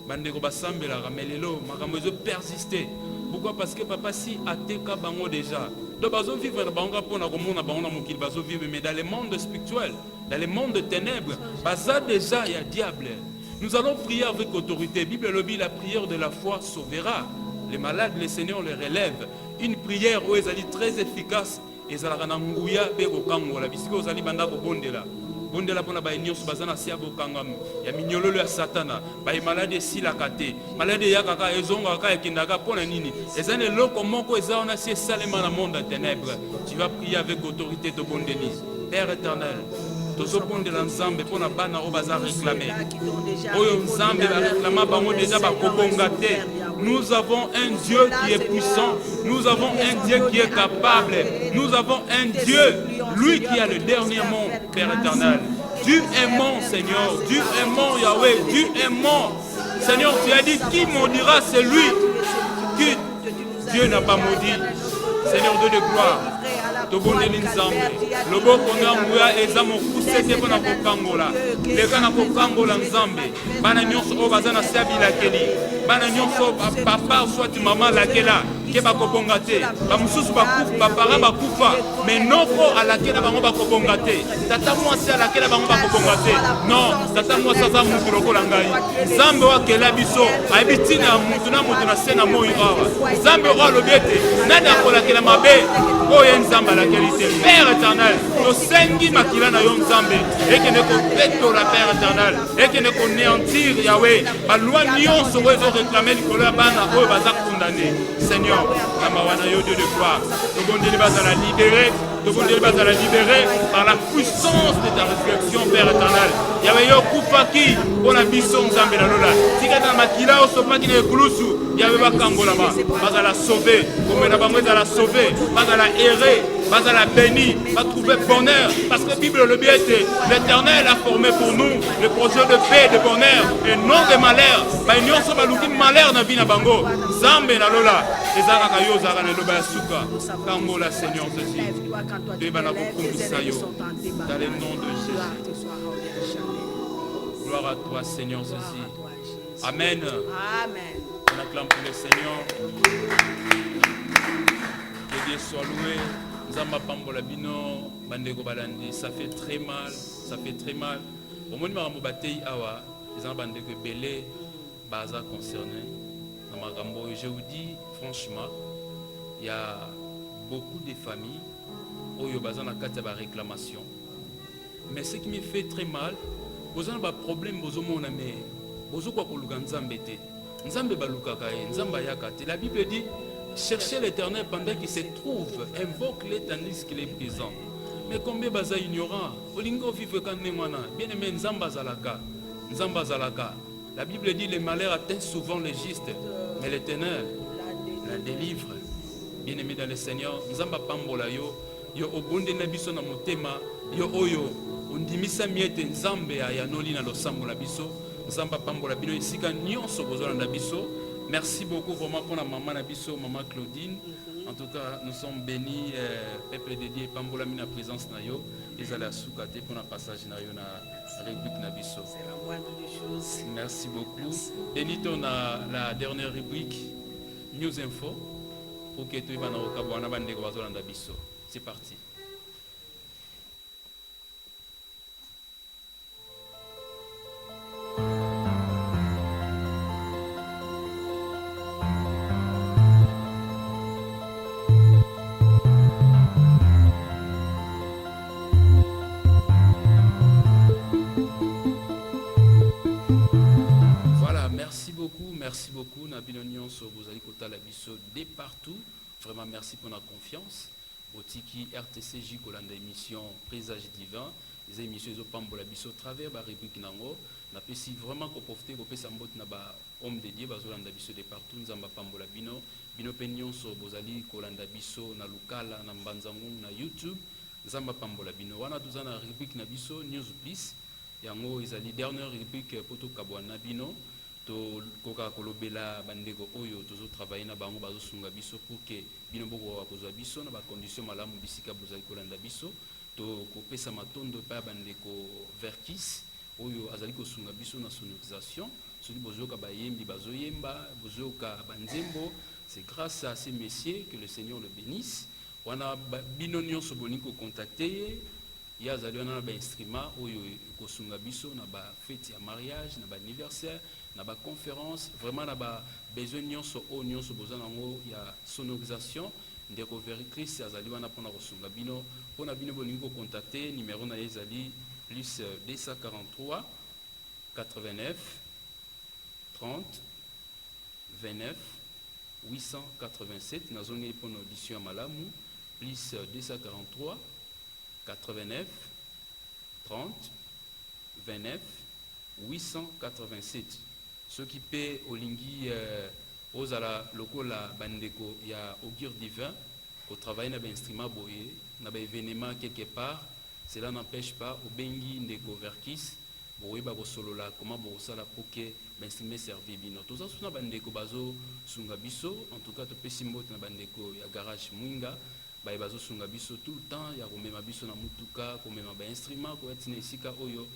B: bandeko basambela ramelelo makambo ezo persister. Pourquoi? Parce que papa si ateka bango déjà donc bazo vivre na bango pona komona bango na mokili bazo vivre mais dans le monde spirituel dans le monde de ténèbres baza déjà il y a diable. Nous allons prier avec autorité. Bible le dit la prière de la foi sauvera les malades, le Seigneur les relève. Une prière où elle est très efficace. Ezalaka na nguya pe kokangola bisika ozali banda kobondela bondela pona ba nyonso bazana sia bokangam ya minyololo ya satana ba malade esilaka te malade ya kaka ezonga kaka ekindaka pona nini ezane eloko moko eza ona si esalema na monde de ténèbres. Tu vas prier avec autorité to bondeli. Père éternel, tozobondela nzambe pona bana oyo baza réclamer oyo nzambe ba réclama bango déjà bakobonga te. Nous avons un Dieu qui est puissant. Nous avons un Dieu qui est capable. Nous avons un Dieu, lui qui a le dernier mot, Père éternel. Dieu est mon Seigneur. Dieu est mon Yahweh. Dieu est mon Seigneur. Tu as dit qui maudira, c'est lui qui Dieu n'a pas maudit. Seigneur Dieu de gloire. Tobondeli nzambe loboko na nguya eza mokuse te mpona kokangola leka na kokangola nzambe bana nyonso oyo baza na se ya bilakeli bana nyonso papa soit mama lakela ke bakobonga te bamosusu bapara bakufa mais noko alakela bango bakobonga te tata mwasi alakela bango bakobonga te non tata mwasi aza mutu lokola ngai nzambe oyo akela biso ayebi ntina ya mutu na mutu na se na moi awa nzambe oyo alobi ete nani akolakela mabe oyo nzambe alakeli te. Père éternel tosengi makila na yo nzambe ekende kopetola Père éternel ekende konéantir Yahweh balwa nyonso oyo ezoréclame likolo ya bana oyo baza condamné. Seigneur na mawana yo Dieu de gloire tobondeli bazala libéré tobondeli bazala libéré par la puissance de ta résurrection Père éternel. Yahweh yo kufaki mpona biso nzambe na lola tika na makila osopaki na ekulusu Yahweh bakangolama bazala sauvé komena bango ezala sauvé bazala erré bazala béni va trouver bonheur parce que la Bible le bien était l'Éternel a formé pour nous le projet de paix de bonheur et non de malheur ba nyonso baluki malheur na vie na bango zambe na lola ezaka kayo zaka na loba suka kangola Seigneur Jésus de bana kokumbisa yo dans le nom de Jésus. Gloire à toi Seigneur Jésus. Amen.
H: Amen.
B: On acclame pour le Seigneur. Que Dieu soit loué. Nzamba pambola bino bandeko balandi, ça fait très mal, ça fait très mal. Au moins makambo batei awa, les bandeko belé baza concerné. Dans makambo, je vous dis franchement, il y a beaucoup de familles où il y a une réclamation. Mais ce qui me fait très mal, vous avez un problème, vous avez un problème. La Bible dit, cherchez l'Éternel pendant qu'il se trouve, invoque-le tandis qu'il est présent. Mais combien de ignorants, bien aimé, la Bible dit, les malheurs atteignent souvent les justes, mais l'Éternel la délivre. Bien aimé dans le Seigneur, Nzamba pambola yo, yo obonde na biso na motema, yo oyo ondimisa miete nzambe ya noli na losambo la biso, Nzamba pambola bino esika nyonso bozala na biso. Merci beaucoup vraiment pour la maman na biso, maman Claudine. En tout cas, nous sommes bénis, peuple dédié pambola mina présence na yo, ils allaient à soukate pour un passage na yo na rubrique na biso.
H: C'est la moindre des choses.
B: Merci beaucoup. Benito na la dernière rubrique News Info. C'est parti. Voilà, merci beaucoup. Nabinonion sur vous allez côté la biso de partout. Vraiment merci pour la confiance. Botiki RTCJ Kolanda émission Présage divin. Les émissions ils ont pambola biso travers ba rubrique nango. Na pesi vraiment ko profiter ko pesa mbot na ba homme de Dieu bazolanda biso de partout nzamba pambola bino penyon so bozali kolanda biso na lukala na mbanzangu na YouTube nzamba pambola bino wana tuzana rubrique na biso News Plus yango ezali dernière rubrique poto kabwana bino to koka kolobela bandeko oyo tozo travailler na bango bazo sunga biso pour que bino boko kozwa biso na ba condition malamu bisika bozali kolanda biso to kopesa matondo pa bandeko verkis oyo azali kosunga biso na sonorisation soki bozoka bayembi bazoyemba bozoka banzembo. C'est grâce à ces messieurs que le Seigneur le bénisse. Wana bino nyonso boni ko contacter ya azali wana ba instrument oyo kosunga biso na ba fête ya mariage na ba anniversaire na ba conférence vraiment na ba besoin nyonso o nyonso bozana ngo ya sonorisation ndeko verictrice azali wana pona kosunga bino pona bino boni ko contacter numéro na ezali plus 243 89 30 29 887 na zone pour audition à malamu plus 243 89 30 29 887. Ce qui paie au lingui aux ala lokola bandeko ya augure divin au travail na instrument boye na ba événement quelque part. Cela n'empêche pas au bengi ndeko verkis boye ba solola comment bo sala pour que l'instrument servi bino. Tout ça suna bandeko bazo sunga biso en tout cas to pesimbo na bandeko ya garage mwinga ba bazo sunga biso tout le temps ya komema biso na mutuka komema ba instrument ko etina esika oyo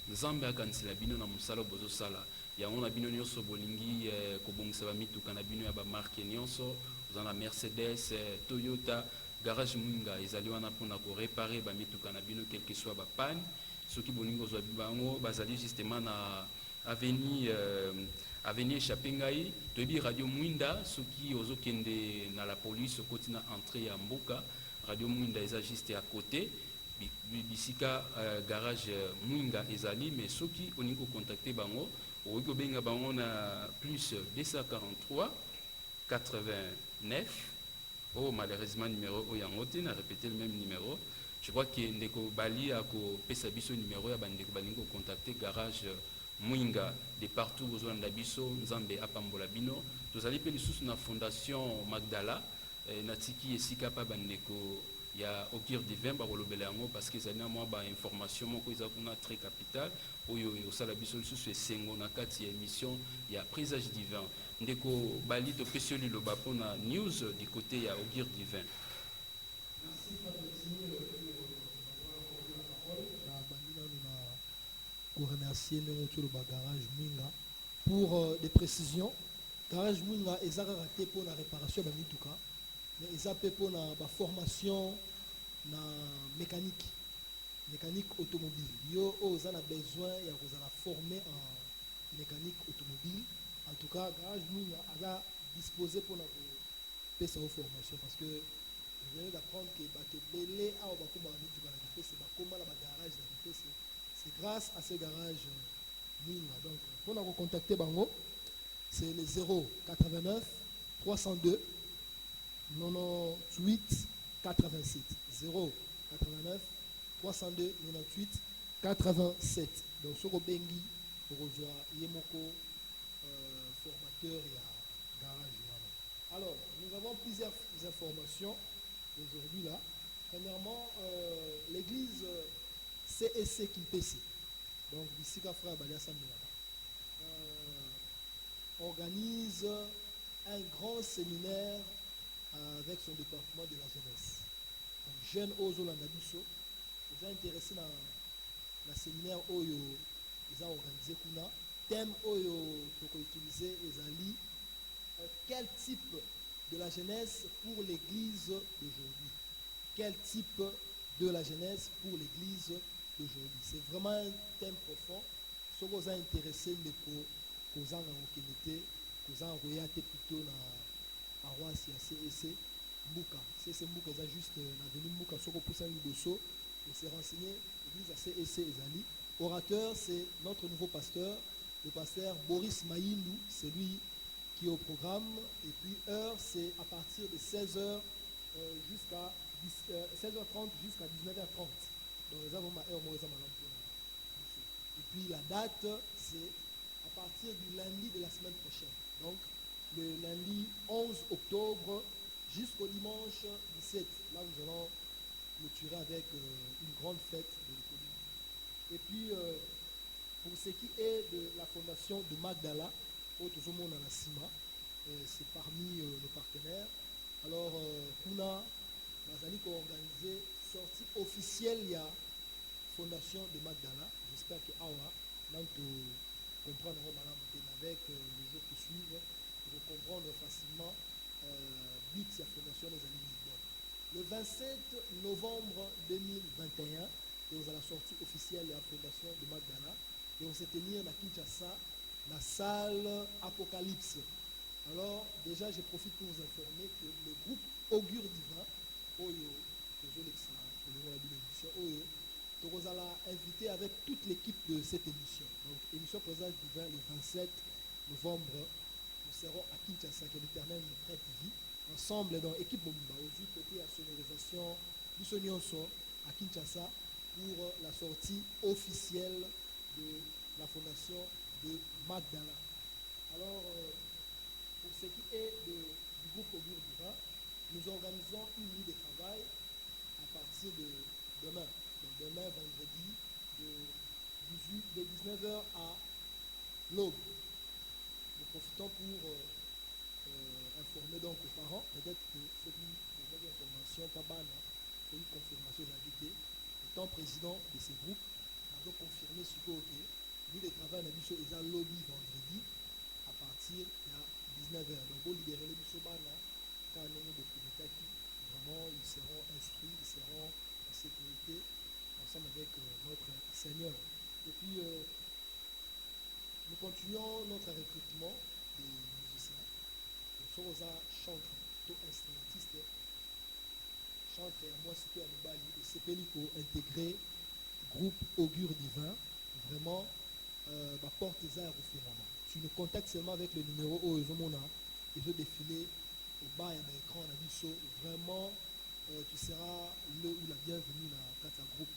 B: nzambe akansela bino na musala bozo sala yango na bino nyonso bolingi ko bongisa ba mituka na bino ya ba marque nyonso uzana Mercedes Toyota garage mwinga ezali wana pona ko réparer ba mituka na bino quel que soit ba panne ceux qui bolingo zo bango bazali justement na avenue Chapingai tobi radio mwinda ceux qui ozokende na la police côté na entrée ya mboka radio mwinda eza juste à côté bisika garage mwinga ezali mais ceux qui oningo contacter bango oiko benga bango na plus 243 89. Oh, malheureusement, numéro Oyangote n'a répété le même numéro. Je crois que Ndeko Bali a pesa biso numéro ya bandeko balingo contacter garage Mwinga de partout besoin d'abiso Nzambe apambola bino. Nous allons peine sous na fondation Magdala natiki esika pa bandeko ya augure divin ba kolobela yango parce que ça na moi ba information moko eza kuna très capital oyo osala biso sous esengo na kati ya émission ya présage divin. Ndeko Bali to pesio liloba pona news du côté ya augure divin.
A: Merci pour remercier notre garage Minga pour des précisions. Garage Mwinga ezaka raté pour la réparation de mituka, mais ezapé pour la formation na mécanique automobile. Yo oza na besoin ya kozala formé en mécanique automobile. En tout cas, Garage Mwinga a disposé pour la formation parce que vous venez d'apprendre que bato belé a bakoma mituka na c'est bakoma la garage na c'est grâce à ce garage Mwinga. Donc pour nous contacter bango, c'est le 089 302 98 87 089 302 98 87. Donc ce bengi pour rejoindre Yemoko formateur et garage. Alors nous avons plusieurs informations aujourd'hui là. Premièrement, l'église CSC Kimpesi, donc d'ici qu'à frère Baliassa organise un grand séminaire avec son département de la jeunesse. Donc, jeune Ozolanda Bisso, vous êtes intéressé dans le séminaire Oyo, ils ont organisé Kuna. Thème Oyo, pour utiliser les alliés, quel type de la jeunesse pour l'église d'aujourd'hui? Quel type de la jeunesse pour l'église d'aujourd'hui? C'est vraiment un thème profond. Ce que vous êtes intéressé, aux gens qui étaient, aux gens qui plutôt dans la paroisse CEC Mbuka. C'est Mbuka, c'est juste l'avenue Mbuka, ce que vous pouvez faire et c'est renseigné, l'église CEC Ezali. Orateur, c'est notre nouveau pasteur, le pasteur Boris Maïndou, c'est lui qui est au programme. Et puis, heure, c'est à partir de 16h jusqu'à 16h30 jusqu'à 19h30. Donc, les avons ma heure, et puis, la date, c'est à partir du lundi de la semaine prochaine. Donc, le lundi 11 octobre jusqu'au dimanche 17. Là, nous allons clôturer avec une grande fête de l'économie. Et puis, pour ce qui est de la fondation de Magdala, Autozomo dans la CIMA, c'est parmi nos partenaires. Alors, Kuna, Mazali qui a organisé sortie officielle, il y a fondation de Magdala. J'espère que Awa, là, comprendre avec les jours qui suivent pour comprendre facilement but de la fondation des amis. Le 27 novembre 2021, et on a la sortie officielle de la fondation de Magdala et on s'est tenu à Kinshasa, la salle Apocalypse. Alors déjà je profite pour vous informer que le groupe Augure Divin, Oyo, nous allons inviter avec toute l'équipe de cette émission. Donc, émission Présage Divin le 27 novembre. Nous serons à Kinshasa, que l'Éternel nous prête vie. Ensemble, dans l'équipe Momba, aussi côté à sonorisation, nous sommes à Kinshasa pour la sortie officielle de la fondation de Magdala. Alors, pour ce qui est du groupe Augure Divin, nous organisons une nuit de travail à partir de demain. Donc demain, vendredi, de 19h à l'aube. Nous profitons pour informer donc aux parents, peut-être que ceux qui ont des informations, pas mal, c'est une confirmation d'invité. Étant président de ces groupes, nous avons confirmé ce que nous, les travail n'a vu à lobby vendredi à partir de 19h. Donc, vous libérez les bisobana, quand on est de Kunitaki, vraiment, ils seront instruits, ils seront en sécurité ensemble avec notre Seigneur. Et puis, nous continuons notre recrutement des musiciens. Nous sommes à chanteur, plutôt instrumentiste, chanteur, moi, c'était à Mobali, et c'est Pélico intégré, groupe Augure Divin, vraiment, ma porte est à refoulement. Tu nous contactes seulement avec le numéro OEVMONA, et je défiler au bas et à l'écran, on a dit vraiment. Tu seras le ou la bienvenue dans Kata Group.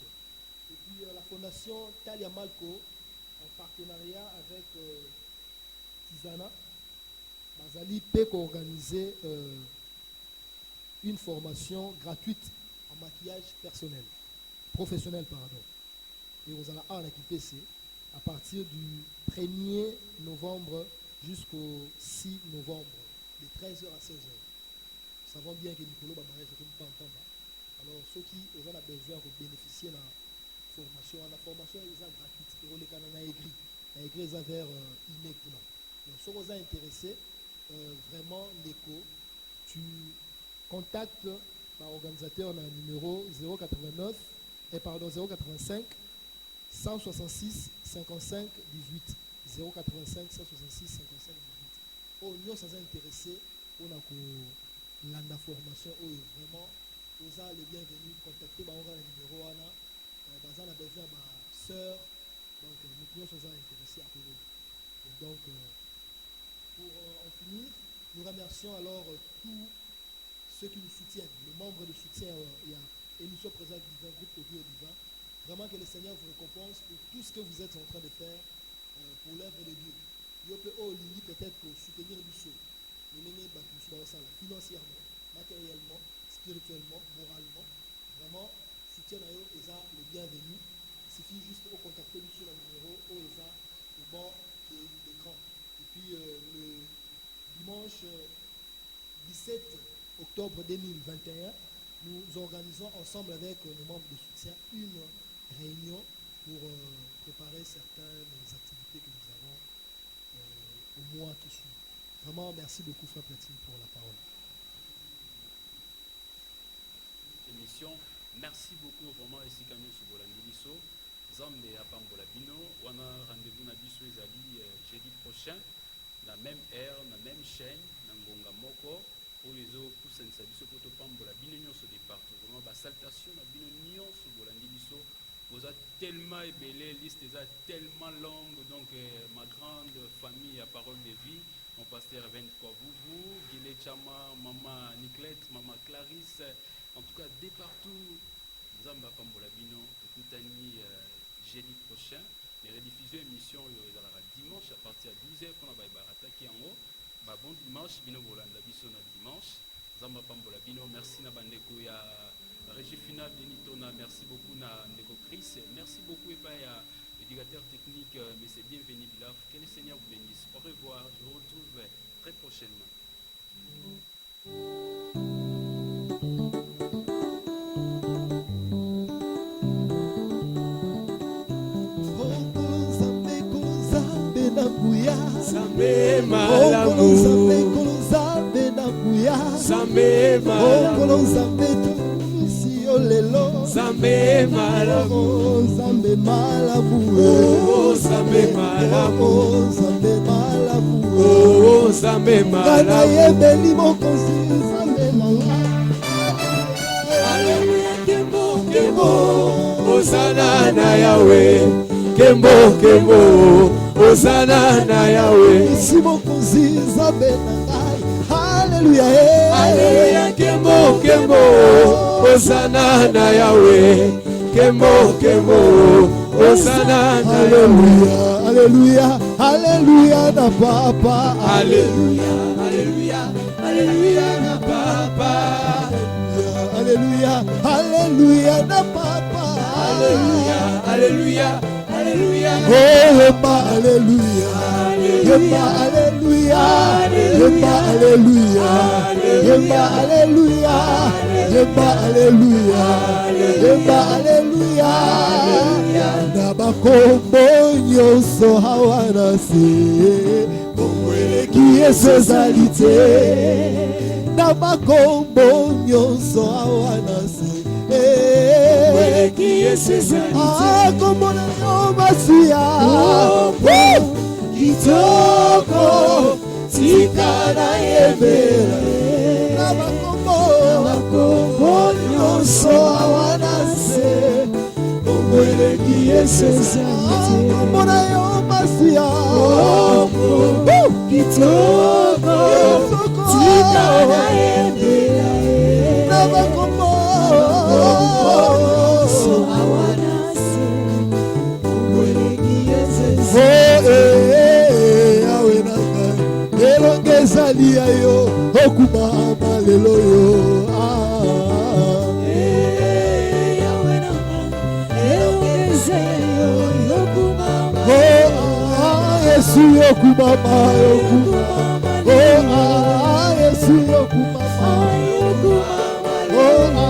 A: Et puis la fondation Talia Malco, en partenariat avec Tizana, Bazali peut organiser une formation gratuite en maquillage professionnel, pardon. Et vous allez à la KPC à partir du 1er novembre jusqu'au 6 novembre, de 13h à 16h. Nous savons bien que Nicolas Bamaré, je ne peux pas entendre. Alors, ceux qui ont besoin de bénéficier de la formation, ils sont gratuits. Et on les a écrit. Ils ont vers email. Donc, si vous êtes intéressé, vraiment, l'écho, tu contactes l'organisateur, on a un numéro 085 166 55 18. 085 166 55 18. Oh, nous sommes intéressés, on a la formation, vraiment, vous avez les bienvenus, contactez le numéro, on a besoin de ma soeur, donc nous sommes intéressés à vous. Donc, pour en finir, nous remercions alors tous ceux qui nous soutiennent, les membres de soutien, il y a émission présente divin, groupe audio divin. Vraiment que le Seigneur vous récompense pour tout ce que vous êtes en train de faire pour l'œuvre de Dieu. Il peut peut-être pour soutenir du saut, financièrement, matériellement, spirituellement, moralement. Vraiment, soutien à eux, ils ont le bienvenu. Il suffit juste de contacter nous sur le numéro, où ils ont le bord de l'écran. Et puis le dimanche 17 octobre 2021, nous organisons ensemble avec nos membres de soutien une réunion pour préparer certaines activités que nous avons au mois qui suit. Vraiment, merci beaucoup, Frère Platine, pour la parole.
B: Émission, merci beaucoup, vraiment, ici, Kamyo Subolandibiso, Zambe Apambola Bino, on a rendez-vous na biso ezali jeudi prochain, la même heure, la même chaîne, Nangonga Moko, où les autres poussent biso poto Pambola Bino nyonso de partout. Vraiment, salutation na Bino nyonso Bolandibiso. Vous êtes tellement ébellé, liste est tellement longue, donc ma grande famille à Parole de Vie, mon pasteur Event Kouavouvou, Guilé Chama, maman Niclette, maman Clarisse, en tout cas dès partout, Zamba Pambola Bino, Koutani jeudi prochain, les rediffusions émission dimanche à partir de 12h pour la attaquer en haut, bon dimanche, Bino Bolanda Biso na dimanche, Zamba Pambola Bino, merci na bandeko ya Régie finale de Nitona, merci beaucoup na Ndeko Chris, merci beaucoup et pas à l'éducateur technique, mais c'est bienvenu Bilaf. Que le Seigneur vous bénisse. Au revoir, je vous retrouve très prochainement.
C: Zambe malamu,
A: Zambe malamu,
C: oh Zambe malamu,
A: Zambe malamu,
C: oh Zambe malamu.
A: Kana yebeli mokozi Zambe malamu.
C: Hallelujah, kembo kembo, Hosanna na Yahweh, kembo kembo, Hosanna na Yahweh.
A: Isi mokozi Zambe nangai, Hallelujah,
C: Hallelujah, kembo kembo, Hosanna na Yahweh, kembo kembo, Hosanna na Yahweh.
A: Hallelujah, Hallelujah na Papa.
C: Hallelujah, Hallelujah, Hallelujah na Papa.
A: Hallelujah, Hallelujah na Papa.
C: Hallelujah, Hallelujah, Hallelujah.
A: Oh, Yemba, Hallelujah. Yemba, Hallelujah. Yemba, Hallelujah. Yemba, Hallelujah. Yemba, Hallelujah. Yemba, Hallelujah. Nabakombo nyonso hawana se. Bomweleki Yesu ezalite. Nabakombo nyonso hawana se.
C: Bomweleki Yesu ezalite.
A: Ah, kombo na yo Masiya.
C: Kitoko tikana yebela.
A: Nabakombo nyonso hawana se.
C: Bomweleki Yesu ezalite.
A: Kombo na yo Masiya.
C: Kitoko tikana yebela.
A: Nabakombo
C: nyonso hawana se. Bomweleki Yesu ezalite.
A: Yawe nanga elongeza lia yo okubama lelo yo.
C: Yawe nanga elongeza yo okubama.
A: Yesu okubama okubama. Yesu okubama okubama.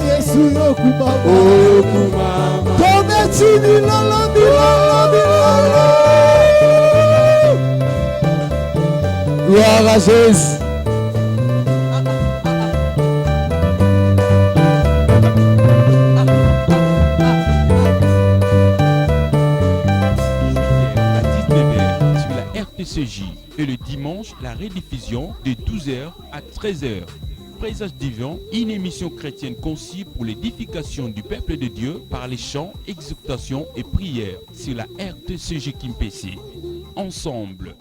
A: Yesu okubama okubama. Tome chini lolo milolo milolo.
C: Gloire à Jésus.
I: Sur la RTCJ et le dimanche, la rediffusion de 12h à 13h. Présage divin, une émission chrétienne conçue pour l'édification du peuple de Dieu par les chants, exhortations et prières sur la RTCJ Kimpessé. Ensemble,